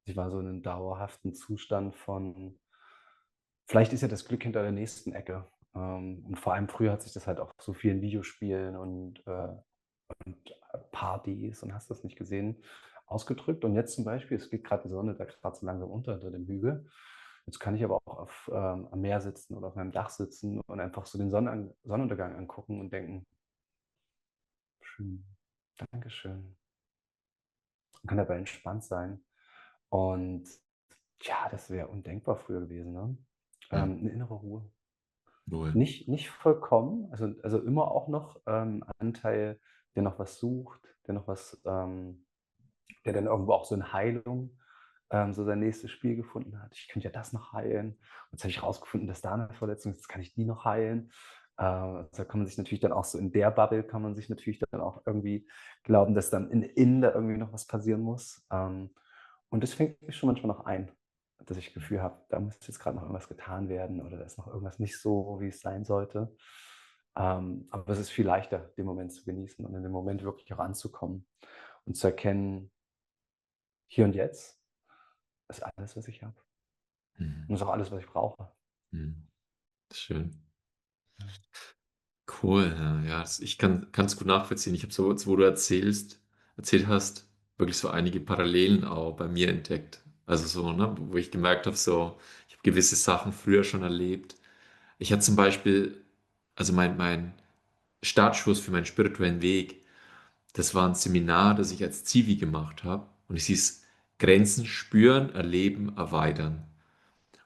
Ich war so in einem dauerhaften Zustand von, vielleicht ist ja das Glück hinter der nächsten Ecke. Und vor allem früher hat sich das halt auch so viel in Videospielen und Partys und hast das nicht gesehen, ausgedrückt. Und jetzt zum Beispiel, es geht gerade die Sonne da gerade so langsam unter dem Hügel. Jetzt kann ich aber auch am Meer sitzen oder auf meinem Dach sitzen und einfach so den Sonnenuntergang angucken und denken, schön, Dankeschön. Und kann dabei entspannt sein. Und ja, das wäre undenkbar früher gewesen. Ne? Hm, Eine innere Ruhe. wohl. Nicht vollkommen, also immer auch noch Anteil, der noch was sucht, der dann irgendwo auch so in Heilung so sein nächstes Spiel gefunden hat. Ich könnte ja das noch heilen. Und jetzt habe ich rausgefunden, dass da eine Verletzung ist, jetzt kann ich die noch heilen. Da kann man sich natürlich dann auch so in der Bubble kann man sich natürlich dann auch irgendwie glauben, dass dann in innen da irgendwie noch was passieren muss. Und das fängt mich schon manchmal noch ein, dass ich das Gefühl habe, da muss jetzt gerade noch irgendwas getan werden oder da ist noch irgendwas nicht so, wie es sein sollte. Aber es ist viel leichter, den Moment zu genießen und in dem Moment wirklich auch anzukommen und zu erkennen, hier und jetzt ist alles, was ich habe. Hm, Und ist auch alles, was ich brauche. hm, schön. Ja. Cool, ja, ja, ich kann es gut nachvollziehen. Ich habe so, wo du erzählt hast, wirklich so einige Parallelen auch bei mir entdeckt. Also so, ne, wo ich gemerkt habe, so, ich habe gewisse Sachen früher schon erlebt. Ich hatte zum Beispiel, also mein Startschuss für meinen spirituellen Weg, das war ein Seminar, das ich als Zivi gemacht habe. Und es hieß Grenzen spüren, erleben, erweitern.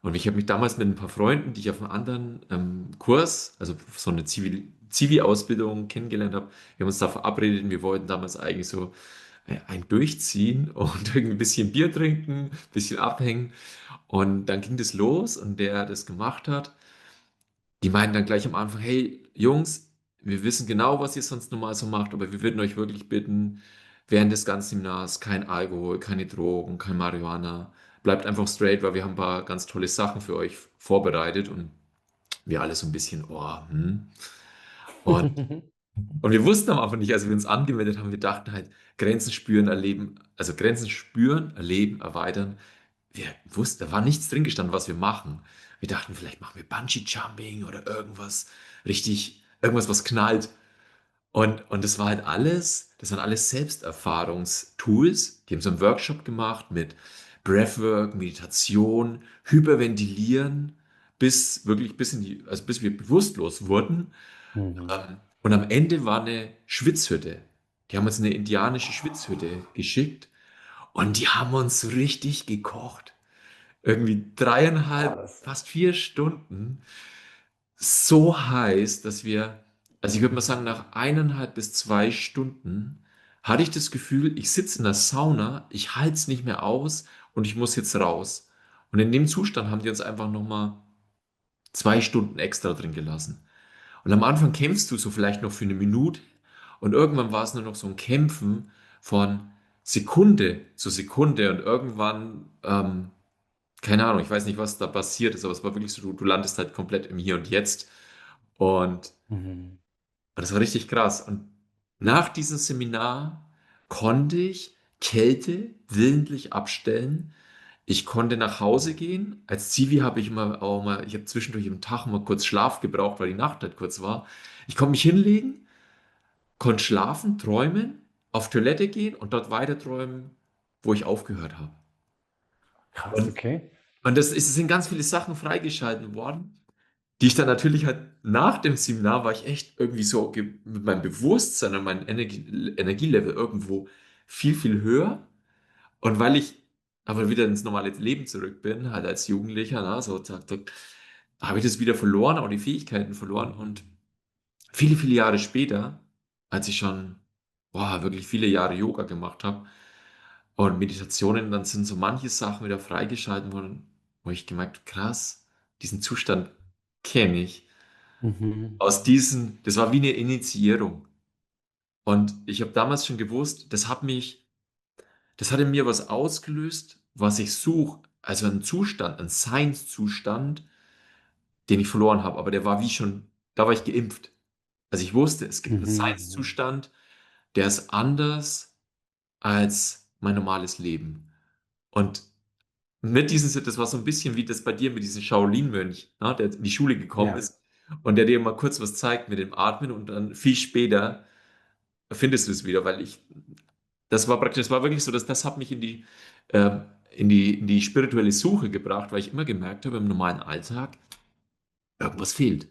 Und ich habe mich damals mit ein paar Freunden, die ich auf einem anderen Kurs, also so eine Zivi-Ausbildung kennengelernt habe, wir haben uns da verabredet und wir wollten damals eigentlich so ein Durchziehen und irgendwie ein bisschen Bier trinken, ein bisschen abhängen. Und dann ging das los und der das gemacht hat, die meinten dann gleich am Anfang, hey Jungs, wir wissen genau, was ihr sonst normal so macht, aber wir würden euch wirklich bitten, während des ganzen Seminars kein Alkohol, keine Drogen, kein Marihuana. Bleibt einfach straight, weil wir haben ein paar ganz tolle Sachen für euch vorbereitet und wir alle so ein bisschen, oh, hm. Und, und wir wussten am Anfang nicht, als wir uns angemeldet haben, wir dachten halt, Grenzen spüren, erleben, also Grenzen spüren, erleben, erweitern. Wir wussten, da war nichts drin gestanden, was wir machen. Wir dachten, vielleicht machen wir Bungee-Jumping oder irgendwas richtig, irgendwas, was knallt. Und das war halt alles, das waren alles Selbsterfahrungstools. Die haben so einen Workshop gemacht mit Breathwork, Meditation, Hyperventilieren, bis wirklich bis in die, also bis wir bewusstlos wurden. Mhm. Und am Ende war eine Schwitzhütte. Die haben uns in eine indianische Schwitzhütte geschickt und die haben uns so richtig gekocht. Irgendwie Oh, 3,5, das. fast 4 Stunden so heiß, dass wir, also ich würde mal sagen, nach 1,5 bis 2 Stunden hatte ich das Gefühl, ich sitze in der Sauna, ich halte es nicht mehr aus und ich muss jetzt raus. Und in dem Zustand haben die uns einfach nochmal 2 Stunden extra drin gelassen. Und am Anfang kämpfst du so vielleicht noch für eine Minute und irgendwann war es nur noch so ein Kämpfen von Sekunde zu Sekunde und irgendwann, keine Ahnung, ich weiß nicht, was da passiert ist, aber es war wirklich so, du landest halt komplett im Hier und Jetzt und Mhm. das war richtig krass. Und nach diesem Seminar konnte ich Kälte willentlich abstellen. Ich konnte nach Hause gehen. Als Zivi habe ich immer auch mal, ich habe zwischendurch im Tag mal kurz Schlaf gebraucht, weil die Nacht halt kurz war. Ich konnte mich hinlegen, konnte schlafen, träumen, auf Toilette gehen und dort weiter träumen, wo ich aufgehört habe. Krass, Und, okay. und es sind ganz viele Sachen freigeschalten worden, die ich dann natürlich halt nach dem Seminar war ich echt irgendwie so mit meinem Bewusstsein und meinem Energielevel irgendwo viel, viel höher. Und weil ich aber wieder ins normale Leben zurück bin, halt als Jugendlicher, na, so zack, zack, habe ich das wieder verloren, auch die Fähigkeiten verloren. Und viele, viele Jahre später, als ich schon, boah, wirklich viele Jahre Yoga gemacht habe und Meditationen, dann sind so manche Sachen wieder freigeschalten worden, wo ich gemerkt habe, krass, diesen Zustand kenne ich. Mhm. Aus diesen, das war wie eine Initiierung. Und ich habe damals schon gewusst, das hat in mir was ausgelöst, was ich suche, also ein Zustand, ein Seinszustand, den ich verloren habe. Aber der war wie schon, da war ich geimpft. Also ich wusste, es gibt einen Mhm. Seinszustand, der ist anders als mein normales Leben. Und mit diesem, das war so ein bisschen wie das bei dir mit diesem Shaolin-Mönch, ne, der in die Schule gekommen Ja. ist und der dir mal kurz was zeigt mit dem Atmen und dann viel später findest du es wieder, weil ich, das war praktisch, das war wirklich so, dass das hat mich in die spirituelle Suche gebracht, weil ich immer gemerkt habe, im normalen Alltag, irgendwas fehlt.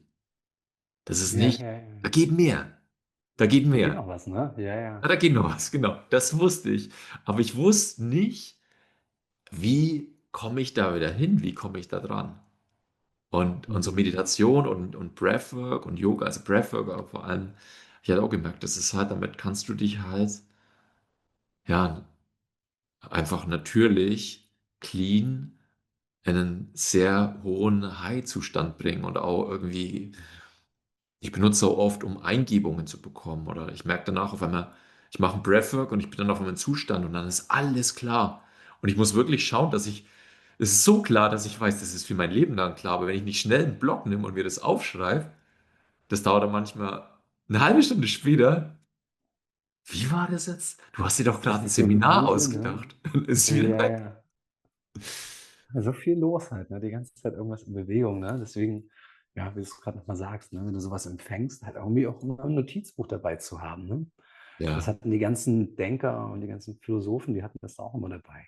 Das ist Ja, nicht, ja, ja. da geht mehr, da geht Da geht mehr. noch was, ne? Ja, Ja, ja. da geht noch was, genau. Das wusste ich. Aber ich wusste nicht, wie komme ich da wieder hin? Wie komme ich da dran? Und so Mhm. Meditation und Breathwork und Yoga, also Breathwork aber vor allem, ich hatte auch gemerkt, das ist halt, damit kannst du dich halt, ja, einfach natürlich, clean in einen sehr hohen High-Zustand bringen und auch irgendwie, ich benutze auch oft, um Eingebungen zu bekommen oder ich merke danach auf einmal, ich mache ein Breathwork und ich bin dann auf einmal im Zustand und dann ist alles klar. Und ich muss wirklich schauen, es ist so klar, dass ich weiß, das ist für mein Leben lang klar, aber wenn ich nicht schnell einen Block nehme und mir das aufschreibe, das dauert dann manchmal eine halbe Stunde später. Wie war das jetzt? Du hast dir doch Das gerade ein ist so Seminar Gewusel, ne? ausgedacht. Ist wieder Ja, weg. ja. So viel los halt, ne? Die ganze Zeit irgendwas in Bewegung, ne? Deswegen, ja, wie du es gerade noch mal sagst, ne, wenn du sowas empfängst, halt irgendwie auch immer 'n Notizbuch dabei zu haben, ne? Das Ja, hatten die ganzen Denker und die ganzen Philosophen, die hatten das auch immer dabei.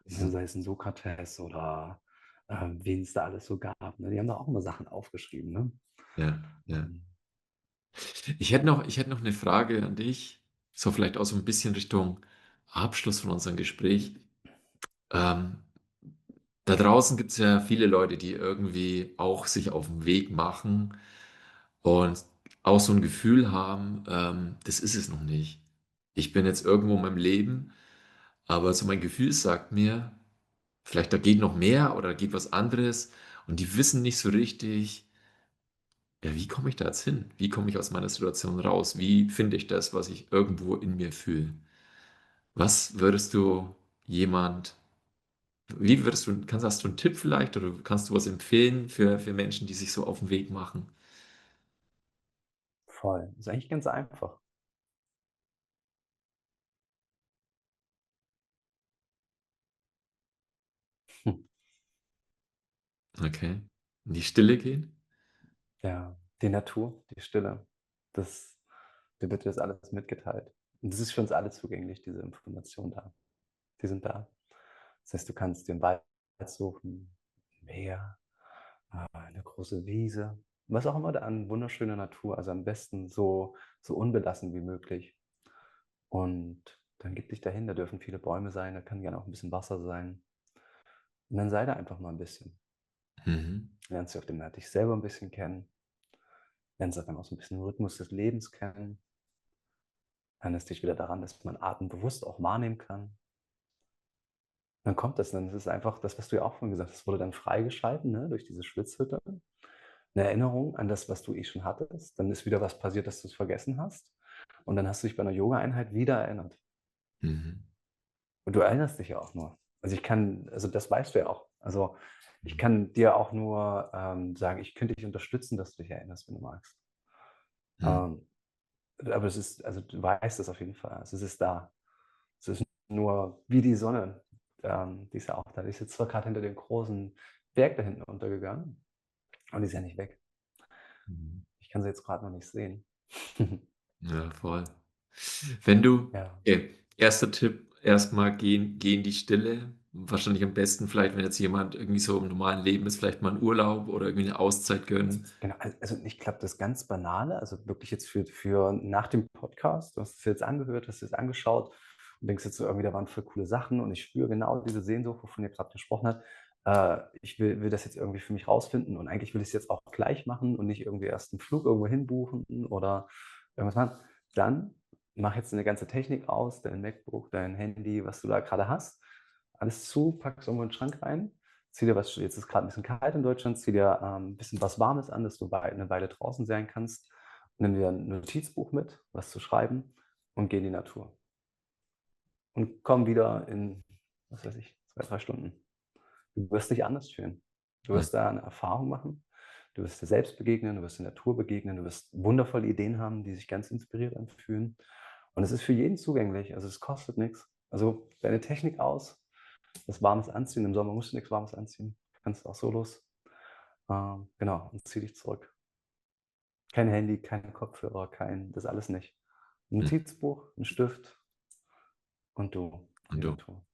Ne, so, sei es 'n Sokrates oder, wen es da alles so gab, ne? Die haben da auch immer Sachen aufgeschrieben, ne? ja, ja. Ähm, Ich hätte noch eine Frage an dich, so vielleicht auch so ein bisschen Richtung Abschluss von unserem Gespräch. Ähm, Da draußen gibt es ja viele Leute, die irgendwie auch sich auf den Weg machen und auch so ein Gefühl haben, das ist es noch nicht. Ich bin jetzt irgendwo in meinem Leben, aber so mein Gefühl sagt mir, vielleicht da geht noch mehr oder da geht was anderes und die wissen nicht so richtig, ja, wie komme ich da jetzt hin? Wie komme ich aus meiner Situation raus? Wie finde ich das, was ich irgendwo in mir fühle? Was würdest du jemand, wie würdest du, hast du einen Tipp vielleicht oder kannst du was empfehlen für Menschen, die sich so auf den Weg machen? Voll. Ist eigentlich ganz einfach. Hm. Okay. In die Stille gehen? Ja, die Natur, die Stille, das dir wird das alles mitgeteilt. Und das ist für uns alle zugänglich, diese Informationen da. Die sind da. Das heißt, du kannst dir 'n Wald suchen, 'n Meer, 'ne große Wiese, was auch immer da an wunderschöner Natur, also am besten so unbelassen wie möglich. Und dann gib dich dahin, da dürfen viele Bäume sein, da kann gerne auch 'n bisschen Wasser sein. Und dann sei da einfach mal 'n bisschen. Mhm. Lernst du auf dem Land dich selber 'n bisschen kennen, lernst auf einmal auch so 'n bisschen den Rhythmus des Lebens kennen, erinnerst dich wieder daran, dass man Atem bewusst auch wahrnehmen kann. Dann kommt das, dann ist es einfach das, was du ja auch vorhin gesagt hast, wurde dann freigeschalten, ne, durch diese Schwitzhütte. 'Ne Erinnerung an das, was du eh schon hattest. Dann ist wieder was passiert, dass du's vergessen hast. Und dann hast du dich bei 'ner Yogaeinheit wieder erinnert. Mhm. Und du erinnerst dich ja auch nur. Also das weißt du ja auch. Also, ich Mhm. kann dir auch nur, sagen, ich könnte dich unterstützen, dass du dich erinnerst, wenn du magst. Mhm. Ähm, aber es ist also, du weißt es auf jeden Fall. Also, es ist da. Es ist nur wie die Sonne, die ist ja auch da. Die ist jetzt zwar gerade hinter dem großen Berg da hinten untergegangen und die ist ja nicht weg. Mhm. Ich kann sie jetzt gerade noch nicht sehen. Ja, voll. Wenn du Ja, okay, 1. Tipp, erstmal geh in die Stille. Wahrscheinlich am besten vielleicht, wenn jetzt jemand irgendwie so im normalen Leben ist, vielleicht mal 'n Urlaub oder irgendwie 'ne Auszeit gönnen. genau. Also ich glaube, das ganz Banale, also wirklich jetzt für nach dem Podcast, du hast es jetzt angehört, hast es jetzt angeschaut und denkst jetzt so irgendwie, da waren voll coole Sachen und ich spüre genau diese Sehnsucht, wovon ihr gerade gesprochen habt. Ich will das jetzt irgendwie für mich rausfinden und eigentlich will ich es jetzt auch gleich machen und nicht irgendwie erst einen Flug irgendwo hinbuchen oder irgendwas machen. Dann mach jetzt eine ganze Technik aus, dein MacBook, dein Handy, was du da gerade hast, alles zu, pack es irgendwo in den Schrank rein. Zieh dir was, jetzt ist gerade ein bisschen kalt in Deutschland, zieh dir ein bisschen was Warmes an, dass du eine Weile draußen sein kannst. Nimm dir ein Notizbuch mit, was zu schreiben und geh in die Natur. Und komm wieder in, was weiß ich, 2, 3 Stunden. Du wirst dich anders fühlen. Du Mhm. wirst da eine Erfahrung machen. Du wirst dir selbst begegnen, du wirst der Natur begegnen, du wirst wundervolle Ideen haben, die sich ganz inspiriert anfühlen. Und es ist für jeden zugänglich, also es kostet nichts. Also deine Technik aus, was Warmes anziehen. Im Sommer musst du nichts Warmes anziehen. Du kannst auch so los. Genau, und zieh dich zurück. Kein Handy, kein Kopfhörer, das alles nicht. Ein Mhm. Notizbuch, ein Stift und du in Und die du? Natur.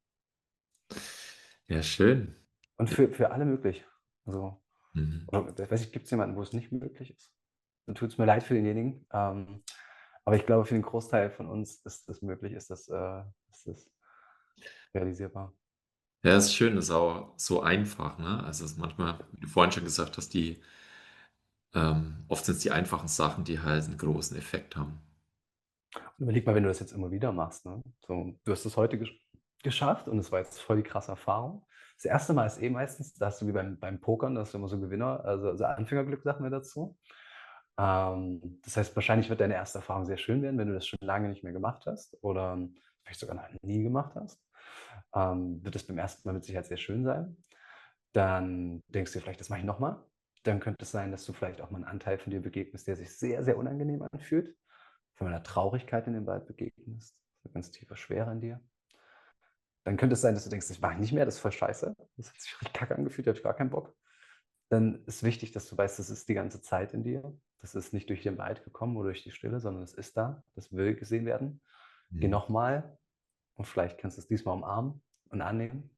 Ja, schön. Und für alle möglich. Also, Mhm. oder weiß ich, gibt es jemanden, wo es nicht möglich ist? Dann tut es mir leid für denjenigen. Aber ich glaube, für den Großteil von uns ist das möglich, ist das realisierbar. Ja, ist schön, ist auch so einfach, ne? Also, es ist manchmal, wie du vorhin schon gesagt hast, oft sind's die einfachen Sachen, die halt 'n großen Effekt haben. Und überleg mal, wenn du das jetzt immer wieder machst, ne? So, du hast es heute geschafft und es war jetzt voll die krasse Erfahrung. Das erste Mal ist meistens, da hast du wie beim Pokern, da hast du immer so Gewinner, also Anfängerglück, sagen wir dazu. Das heißt, wahrscheinlich wird deine erste Erfahrung sehr schön werden, wenn du das schon lange nicht mehr gemacht hast oder vielleicht sogar noch nie gemacht hast. Wird es beim ersten Mal mit Sicherheit sehr schön sein. Dann denkst du dir vielleicht, das mache ich nochmal. Dann könnte es sein, dass du vielleicht auch mal einen Anteil von dir begegnest, der sich sehr, sehr unangenehm anfühlt, von einer Traurigkeit in dem Wald begegnest, eine ganz tiefe Schwere in dir. Dann könnte es sein, dass du denkst, das mache ich nicht mehr, das ist voll scheiße. Das hat sich richtig kacke angefühlt, da habe ich gar keinen Bock. Dann ist wichtig, dass du weißt, das ist die ganze Zeit in dir. Das ist nicht durch den Wald gekommen oder durch die Stille, sondern es ist da. Das will gesehen werden. Geh Mhm. nochmal und vielleicht kannst du es diesmal umarmen und annehmen.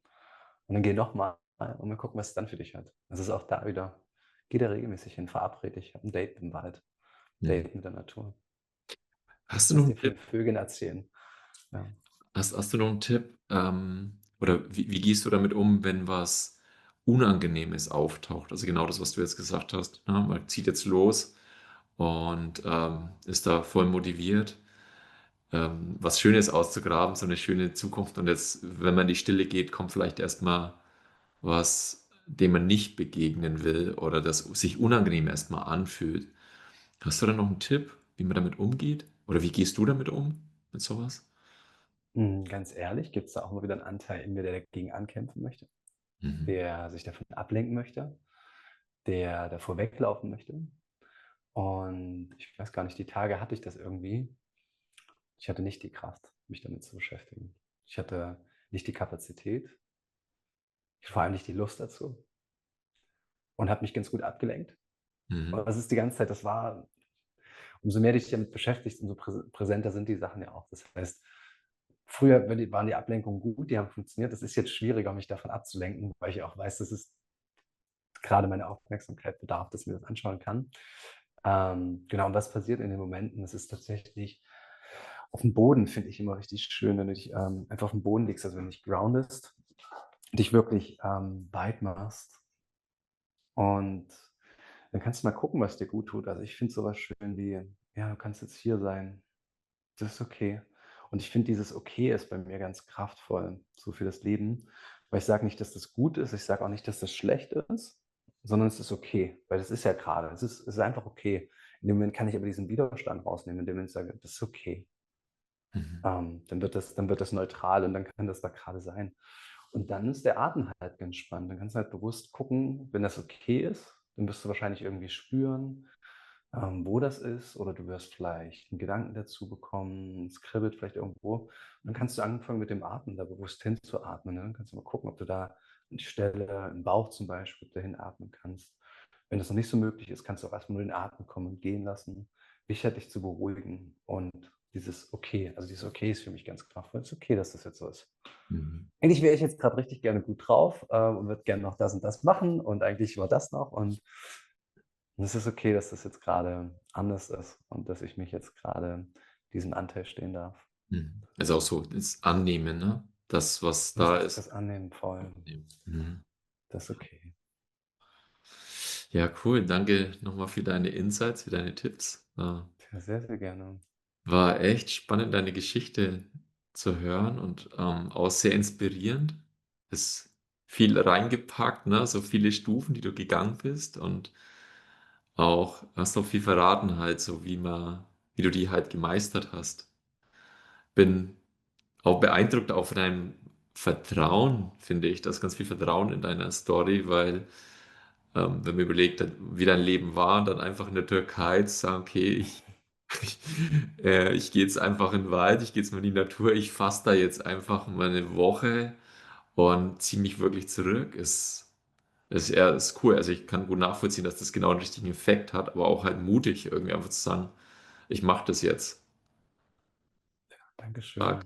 Und dann geh nochmal und mal gucken, was es dann für dich hat. Das ist auch da wieder. Geh da regelmäßig hin, verabrede dich, hab ein Date im Wald, Mhm. Date mit der Natur. Hast du noch Lass 'n dir von Tipp? den Vögeln erzählen. Ja. Hast du noch 'n Tipp, oder wie gehst du damit um, wenn was Unangenehmes auftaucht? Also, genau das, was du jetzt gesagt hast, ne? Man zieht jetzt los und, ist da voll motiviert, was Schönes auszugraben, so 'ne schöne Zukunft und jetzt, wenn man in die Stille geht, kommt vielleicht erst mal was, dem man nicht begegnen will oder das sich unangenehm erst mal anfühlt. Hast du da noch 'n Tipp, wie man damit umgeht? Oder wie gehst du damit um, mit so was? Ganz ehrlich, gibt es da auch immer wieder einen Anteil in mir, der dagegen ankämpfen möchte, Mhm. der sich davon ablenken möchte, der davor weglaufen möchte. Und ich weiß gar nicht, die Tage hatte ich das irgendwie. Ich hatte nicht die Kraft, mich damit zu beschäftigen. Ich hatte nicht die Kapazität, vor allem nicht die Lust dazu und habe mich ganz gut abgelenkt. Mhm. Und das ist die ganze Zeit, umso mehr du dich damit beschäftigst, umso präsenter sind die Sachen ja auch. Das heißt, früher waren die Ablenkungen gut, die haben funktioniert. Es ist jetzt schwieriger, mich davon abzulenken, weil ich auch weiß, dass es gerade meine Aufmerksamkeit bedarf, dass ich mir das anschauen kann. Genau, und was passiert in den Momenten? Das ist tatsächlich auf dem Boden, finde ich immer richtig schön, wenn du dich einfach auf dem Boden legst, also wenn du dich groundest, dich wirklich weit machst und dann kannst du mal gucken, was dir gut tut. Also ich finde sowas schön wie, ja, du kannst jetzt hier sein, das ist okay. Und ich finde, dieses Okay ist bei mir ganz kraftvoll, so für das Leben. Weil ich sage nicht, dass das gut ist, ich sage auch nicht, dass das schlecht ist, sondern es ist okay. Weil das ist ja gerade, es ist einfach okay. In dem Moment kann ich aber diesen Widerstand rausnehmen, in dem Moment sage, das ist okay. Mhm. Dann wird das neutral und dann kann das da gerade sein. Und dann ist der Atem halt ganz spannend. Dann kannst du halt bewusst gucken, wenn das okay ist, dann wirst du wahrscheinlich irgendwie spüren, wo das ist, oder du wirst vielleicht einen Gedanken dazu bekommen, es kribbelt vielleicht irgendwo. Und dann kannst du anfangen, mit dem Atmen da bewusst hinzuatmen, ne? Dann kannst du mal gucken, ob du da an die Stelle im Bauch zum Beispiel, ob du hinatmen kannst. Wenn das noch nicht so möglich ist, kannst du auch erst mal nur den Atem kommen und gehen lassen. Wichtig halt, dich zu beruhigen und dieses Okay, also dieses Okay ist für mich ganz kraftvoll. Es ist okay, dass das jetzt so ist. Mhm. Eigentlich wäre ich jetzt gerade richtig gerne gut drauf, und würde gerne noch das und das machen und eigentlich war das noch, und es ist okay, dass das jetzt gerade anders ist und dass ich mich jetzt gerade diesem Anteil stehen darf. Mhm. Also auch so das Annehmen, ne? Das, was da Das ist, Annehmen voll, annehmen. Mhm. das ist okay. Ja, cool. Danke nochmal für deine Insights, für deine Tipps. Ja, sehr, sehr gerne. War echt spannend, deine Geschichte zu hören und auch sehr inspirierend. Ist viel reingepackt, ne? So viele Stufen, die du gegangen bist und auch hast auch viel verraten halt, so wie du die halt gemeistert hast. Bin auch beeindruckt auch von deinem Vertrauen, finde ich. Da ist ganz viel Vertrauen in deiner Story, weil wenn man überlegt, wie dein Leben war und dann einfach in der Türkei zu sagen, okay, ich, ich gehe jetzt einfach in den Wald, ich gehe jetzt mal in die Natur, ich faste da jetzt einfach mal eine Woche und ziehe mich wirklich zurück, ist cool. Also ich kann gut nachvollziehen, dass das genau den richtigen Effekt hat, aber auch halt mutig, irgendwie einfach zu sagen, ich mache das jetzt. Stark. Dankeschön.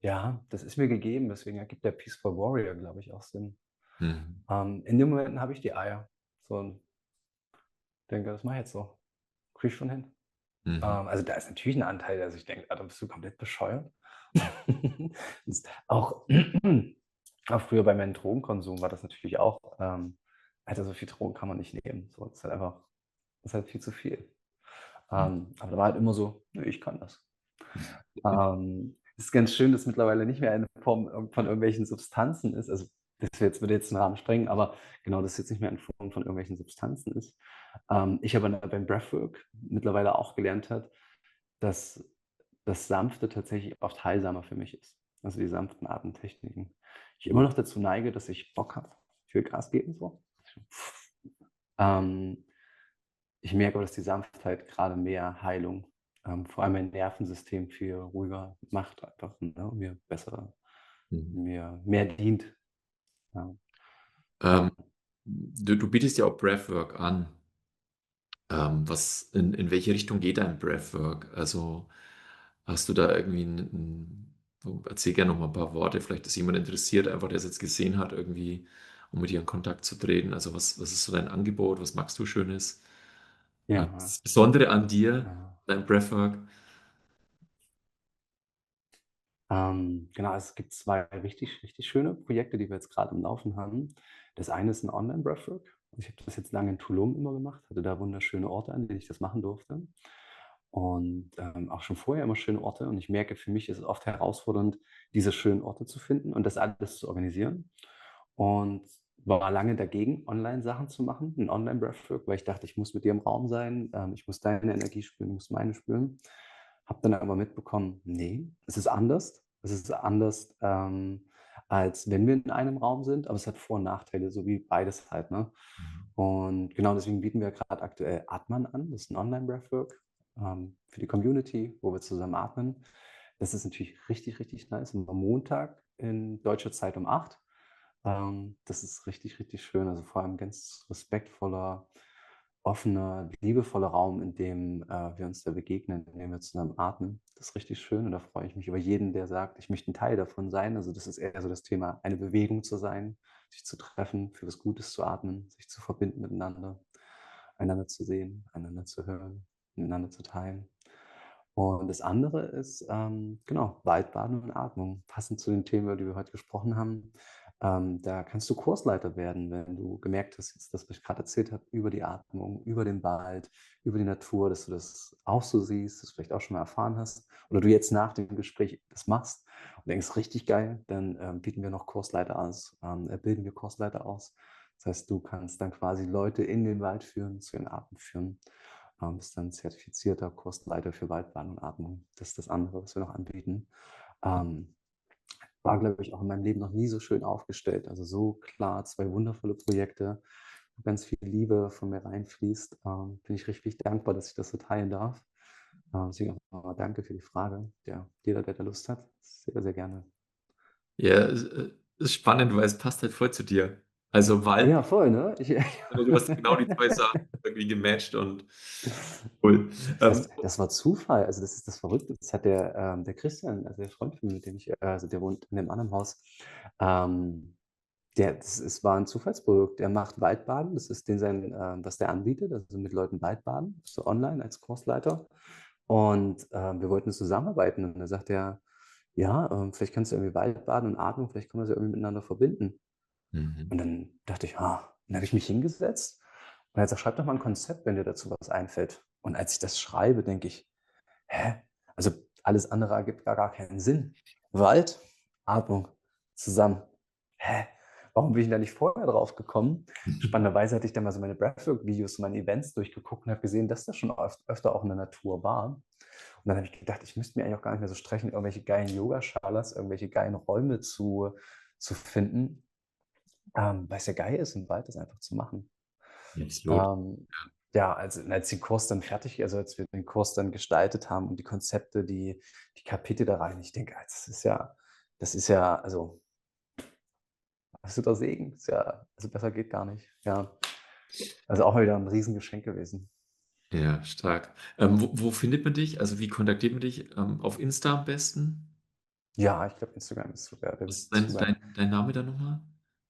Ja, das ist mir gegeben, deswegen ergibt der Peaceful Warrior, glaube ich, auch Sinn. Mhm. In den Momenten habe ich die Eier. So, und denke, das mache ich jetzt so. Kriege ich schon hin. Mhm. Also da ist natürlich ein Anteil, dass ich denke, da bist du komplett bescheuert. Ist auch, auch früher bei meinem Drogenkonsum war das natürlich auch, Alter, so viel Drogen kann man nicht nehmen. So, das ist halt einfach, das ist halt viel zu viel. Aber da war halt immer so, nö, ich kann das. Ist ganz schön, dass mittlerweile nicht mehr eine Form von irgendwelchen Substanzen ist. Also würde jetzt den Rahmen sprengen, aber genau, dass es jetzt nicht mehr in Form von irgendwelchen Substanzen ist. Ich aber beim Breathwork mittlerweile auch gelernt hat, dass das Sanfte tatsächlich oft heilsamer für mich ist. Also die sanften Atemtechniken. Ich immer noch dazu neige, dass ich Bock habe, viel Gas geben so. Ähm, Ich merke aber, dass die Sanftheit gerade mehr Heilung, vor allem mein Nervensystem viel ruhiger macht einfach, ne, und Mhm. mir mehr dient. Ja. Ähm, Ähm, du bietest ja auch Breathwork an. In welche Richtung geht dein Breathwork? Also hast du da irgendwie erzähl gerne noch mal ein paar Worte, vielleicht ist jemand interessiert, einfach der es jetzt gesehen hat, irgendwie, um mit dir in Kontakt zu treten. Also was ist so dein Angebot? Was magst du Schönes? Was ist ja, das Besondere an dir, ja. dein Breathwork? Genau, also es gibt zwei richtig, richtig schöne Projekte, die wir jetzt gerade im Laufen haben. Das eine ist ein Online-Breathwork. Ich habe das jetzt lange in Tulum immer gemacht, hatte da wunderschöne Orte, an denen ich das machen durfte. Und auch schon vorher immer schöne Orte. Und ich merke, für mich ist es oft herausfordernd, diese schönen Orte zu finden und das alles zu organisieren. Und war lange dagegen, Online-Sachen zu machen, ein Online-Breathwork, weil ich dachte, ich muss mit dir im Raum sein, ich muss deine Energie spüren, du musst meine spüren. Habe dann aber mitbekommen, nee, es ist anders. Es ist anders, als wenn wir in einem Raum sind, aber es hat Vor- und Nachteile, so wie beides halt. Ne? Und genau deswegen bieten wir gerade aktuell Atman an. Das ist ein Online-Breathwork, für die Community, wo wir zusammen atmen. Das ist natürlich richtig, richtig nice. Am Montag in deutscher Zeit um 8. Das ist richtig, richtig schön. Also vor allem ganz respektvoller, offener, liebevoller Raum, in dem wir uns da begegnen, in dem wir zusammen atmen. Das ist richtig schön und da freue ich mich über jeden, der sagt, ich möchte ein Teil davon sein. Also das ist eher so das Thema, eine Bewegung zu sein, sich zu treffen, für was Gutes zu atmen, sich zu verbinden miteinander, einander zu sehen, einander zu hören, miteinander zu teilen. Und das andere ist, genau, Waldbaden und Atmung, passend zu den Themen, über die wir heute gesprochen haben. Da kannst du Kursleiter werden, wenn du gemerkt hast, jetzt das, was ich gerade erzählt habe, über die Atmung, über den Wald, über die Natur, dass du das auch so siehst, das vielleicht auch schon mal erfahren hast, oder du jetzt nach dem Gespräch das machst und denkst, richtig geil, dann bieten wir noch Kursleiter aus, bilden wir Kursleiter aus. Das heißt, du kannst dann quasi Leute in den Wald führen, zu ihren Arten führen. Bist dann zertifizierter Kursleiter für Waldbahn und Atmung. Das ist das andere, was wir noch anbieten. Ähm, War, glaube ich, auch in meinem Leben noch nie so schön aufgestellt. Also so klar, zwei wundervolle Projekte, wo ganz viel Liebe von mir reinfließt. Bin ich richtig dankbar, dass ich das so teilen darf. Deswegen auch nochmal danke für die Frage. Ja, jeder, der da Lust hat, sehr, sehr gerne. Ja, ist spannend, weil es passt halt voll zu dir. Also Wald, Ja, voll, ne? du hast genau die 2 Sachen irgendwie gematcht und cool. Das war Zufall. Also das ist das Verrückte. Das hat der Christian, also der Freund von mir, mit dem ich, also der wohnt in einem anderen Haus, ähm, es war ein Zufallsprodukt. Er macht Waldbaden. Das ist was der anbietet, also mit Leuten Waldbaden, so online als Kursleiter. Und wir wollten zusammenarbeiten. Und da sagt er, ja, vielleicht kannst du irgendwie Waldbaden und Atmung, vielleicht können wir sie irgendwie miteinander verbinden. Mhm. Und dann dachte ich, dann habe ich mich hingesetzt und er hat gesagt, schreib doch mal ein Konzept, wenn dir dazu was einfällt. Und als ich das schreibe, denke ich, hä? Also alles andere ergibt gar keinen Sinn. Wald, Atmung, zusammen. Hä? Warum bin ich da nicht vorher drauf gekommen? Spannenderweise hatte ich dann mal so meine Breathwork-Videos, meine Events durchgeguckt und habe gesehen, dass das schon öfter auch in der Natur war. Und dann habe ich gedacht, ich müsste mir eigentlich auch gar nicht mehr so strechen, irgendwelche geilen Yoga-Schalas, irgendwelche geilen Räume zu finden, weil es ja geil ist, im Wald das einfach zu machen. Absolut. Ähm, ja, als die Kurs dann fertig, also als wir den Kurs dann gestaltet haben und die Konzepte, die Kapitel da rein, ich denke, das ist ja, also absoluter Segen. Ist ja, also besser geht gar nicht. Ja, also auch mal wieder ein Riesengeschenk gewesen. Ja, stark. Wo findet man dich? Also wie kontaktiert man dich? Auf Insta am besten? Ja, ich glaube, Instagram ist sogar der Was ist beste Zugang. dein Name da nochmal?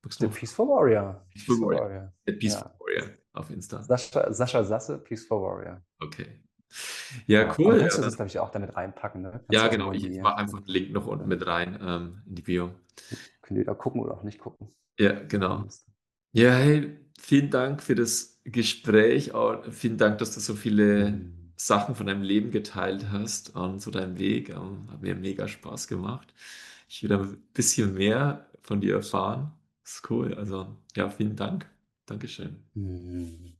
Magst du Der mal Peaceful Warrior. Peaceful Peaceful Warrior. Warrior. Peaceful Ja. Warrior auf Insta. Sascha Sasse, Peaceful Warrior. Okay. Ja, Ja. Aber cool. kannst Ja, du das, glaube ich, auch damit reinpacken, ne? Kannst ja, du auch genau. so Ich mache einfach einen Link noch unten ja, mit rein in die Bio. können die da gucken oder auch nicht gucken. Ja, Auf der genau. Liste. Ja, hey, vielen Dank für das Gespräch. Auch vielen Dank, dass du so viele Mhm. Sachen von deinem Leben geteilt hast und so deinen Weg. Hat mir mega Spaß gemacht. Ich will ein bisschen mehr von dir erfahren. Das ist cool. Also, ja, vielen Dank. Dankeschön. Mhm.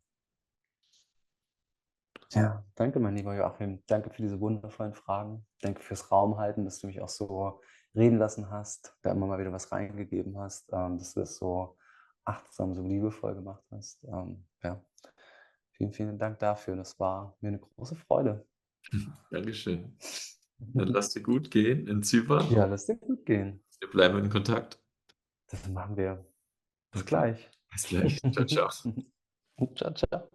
Ja, danke, mein lieber Joachim. Danke für diese wundervollen Fragen. Danke fürs Raumhalten, dass du mich auch so reden lassen hast, da immer mal wieder was reingegeben hast, dass du das so achtsam, so liebevoll gemacht hast. Ja, vielen, vielen Dank dafür. Das war mir eine große Freude. Dankeschön. Dann lass dir gut gehen in Zypern Ja, und lass dir gut gehen. wir bleiben in Kontakt. Das machen wir. Bis Okay. gleich. Bis gleich. Ciao, ciao. Ciao, ciao.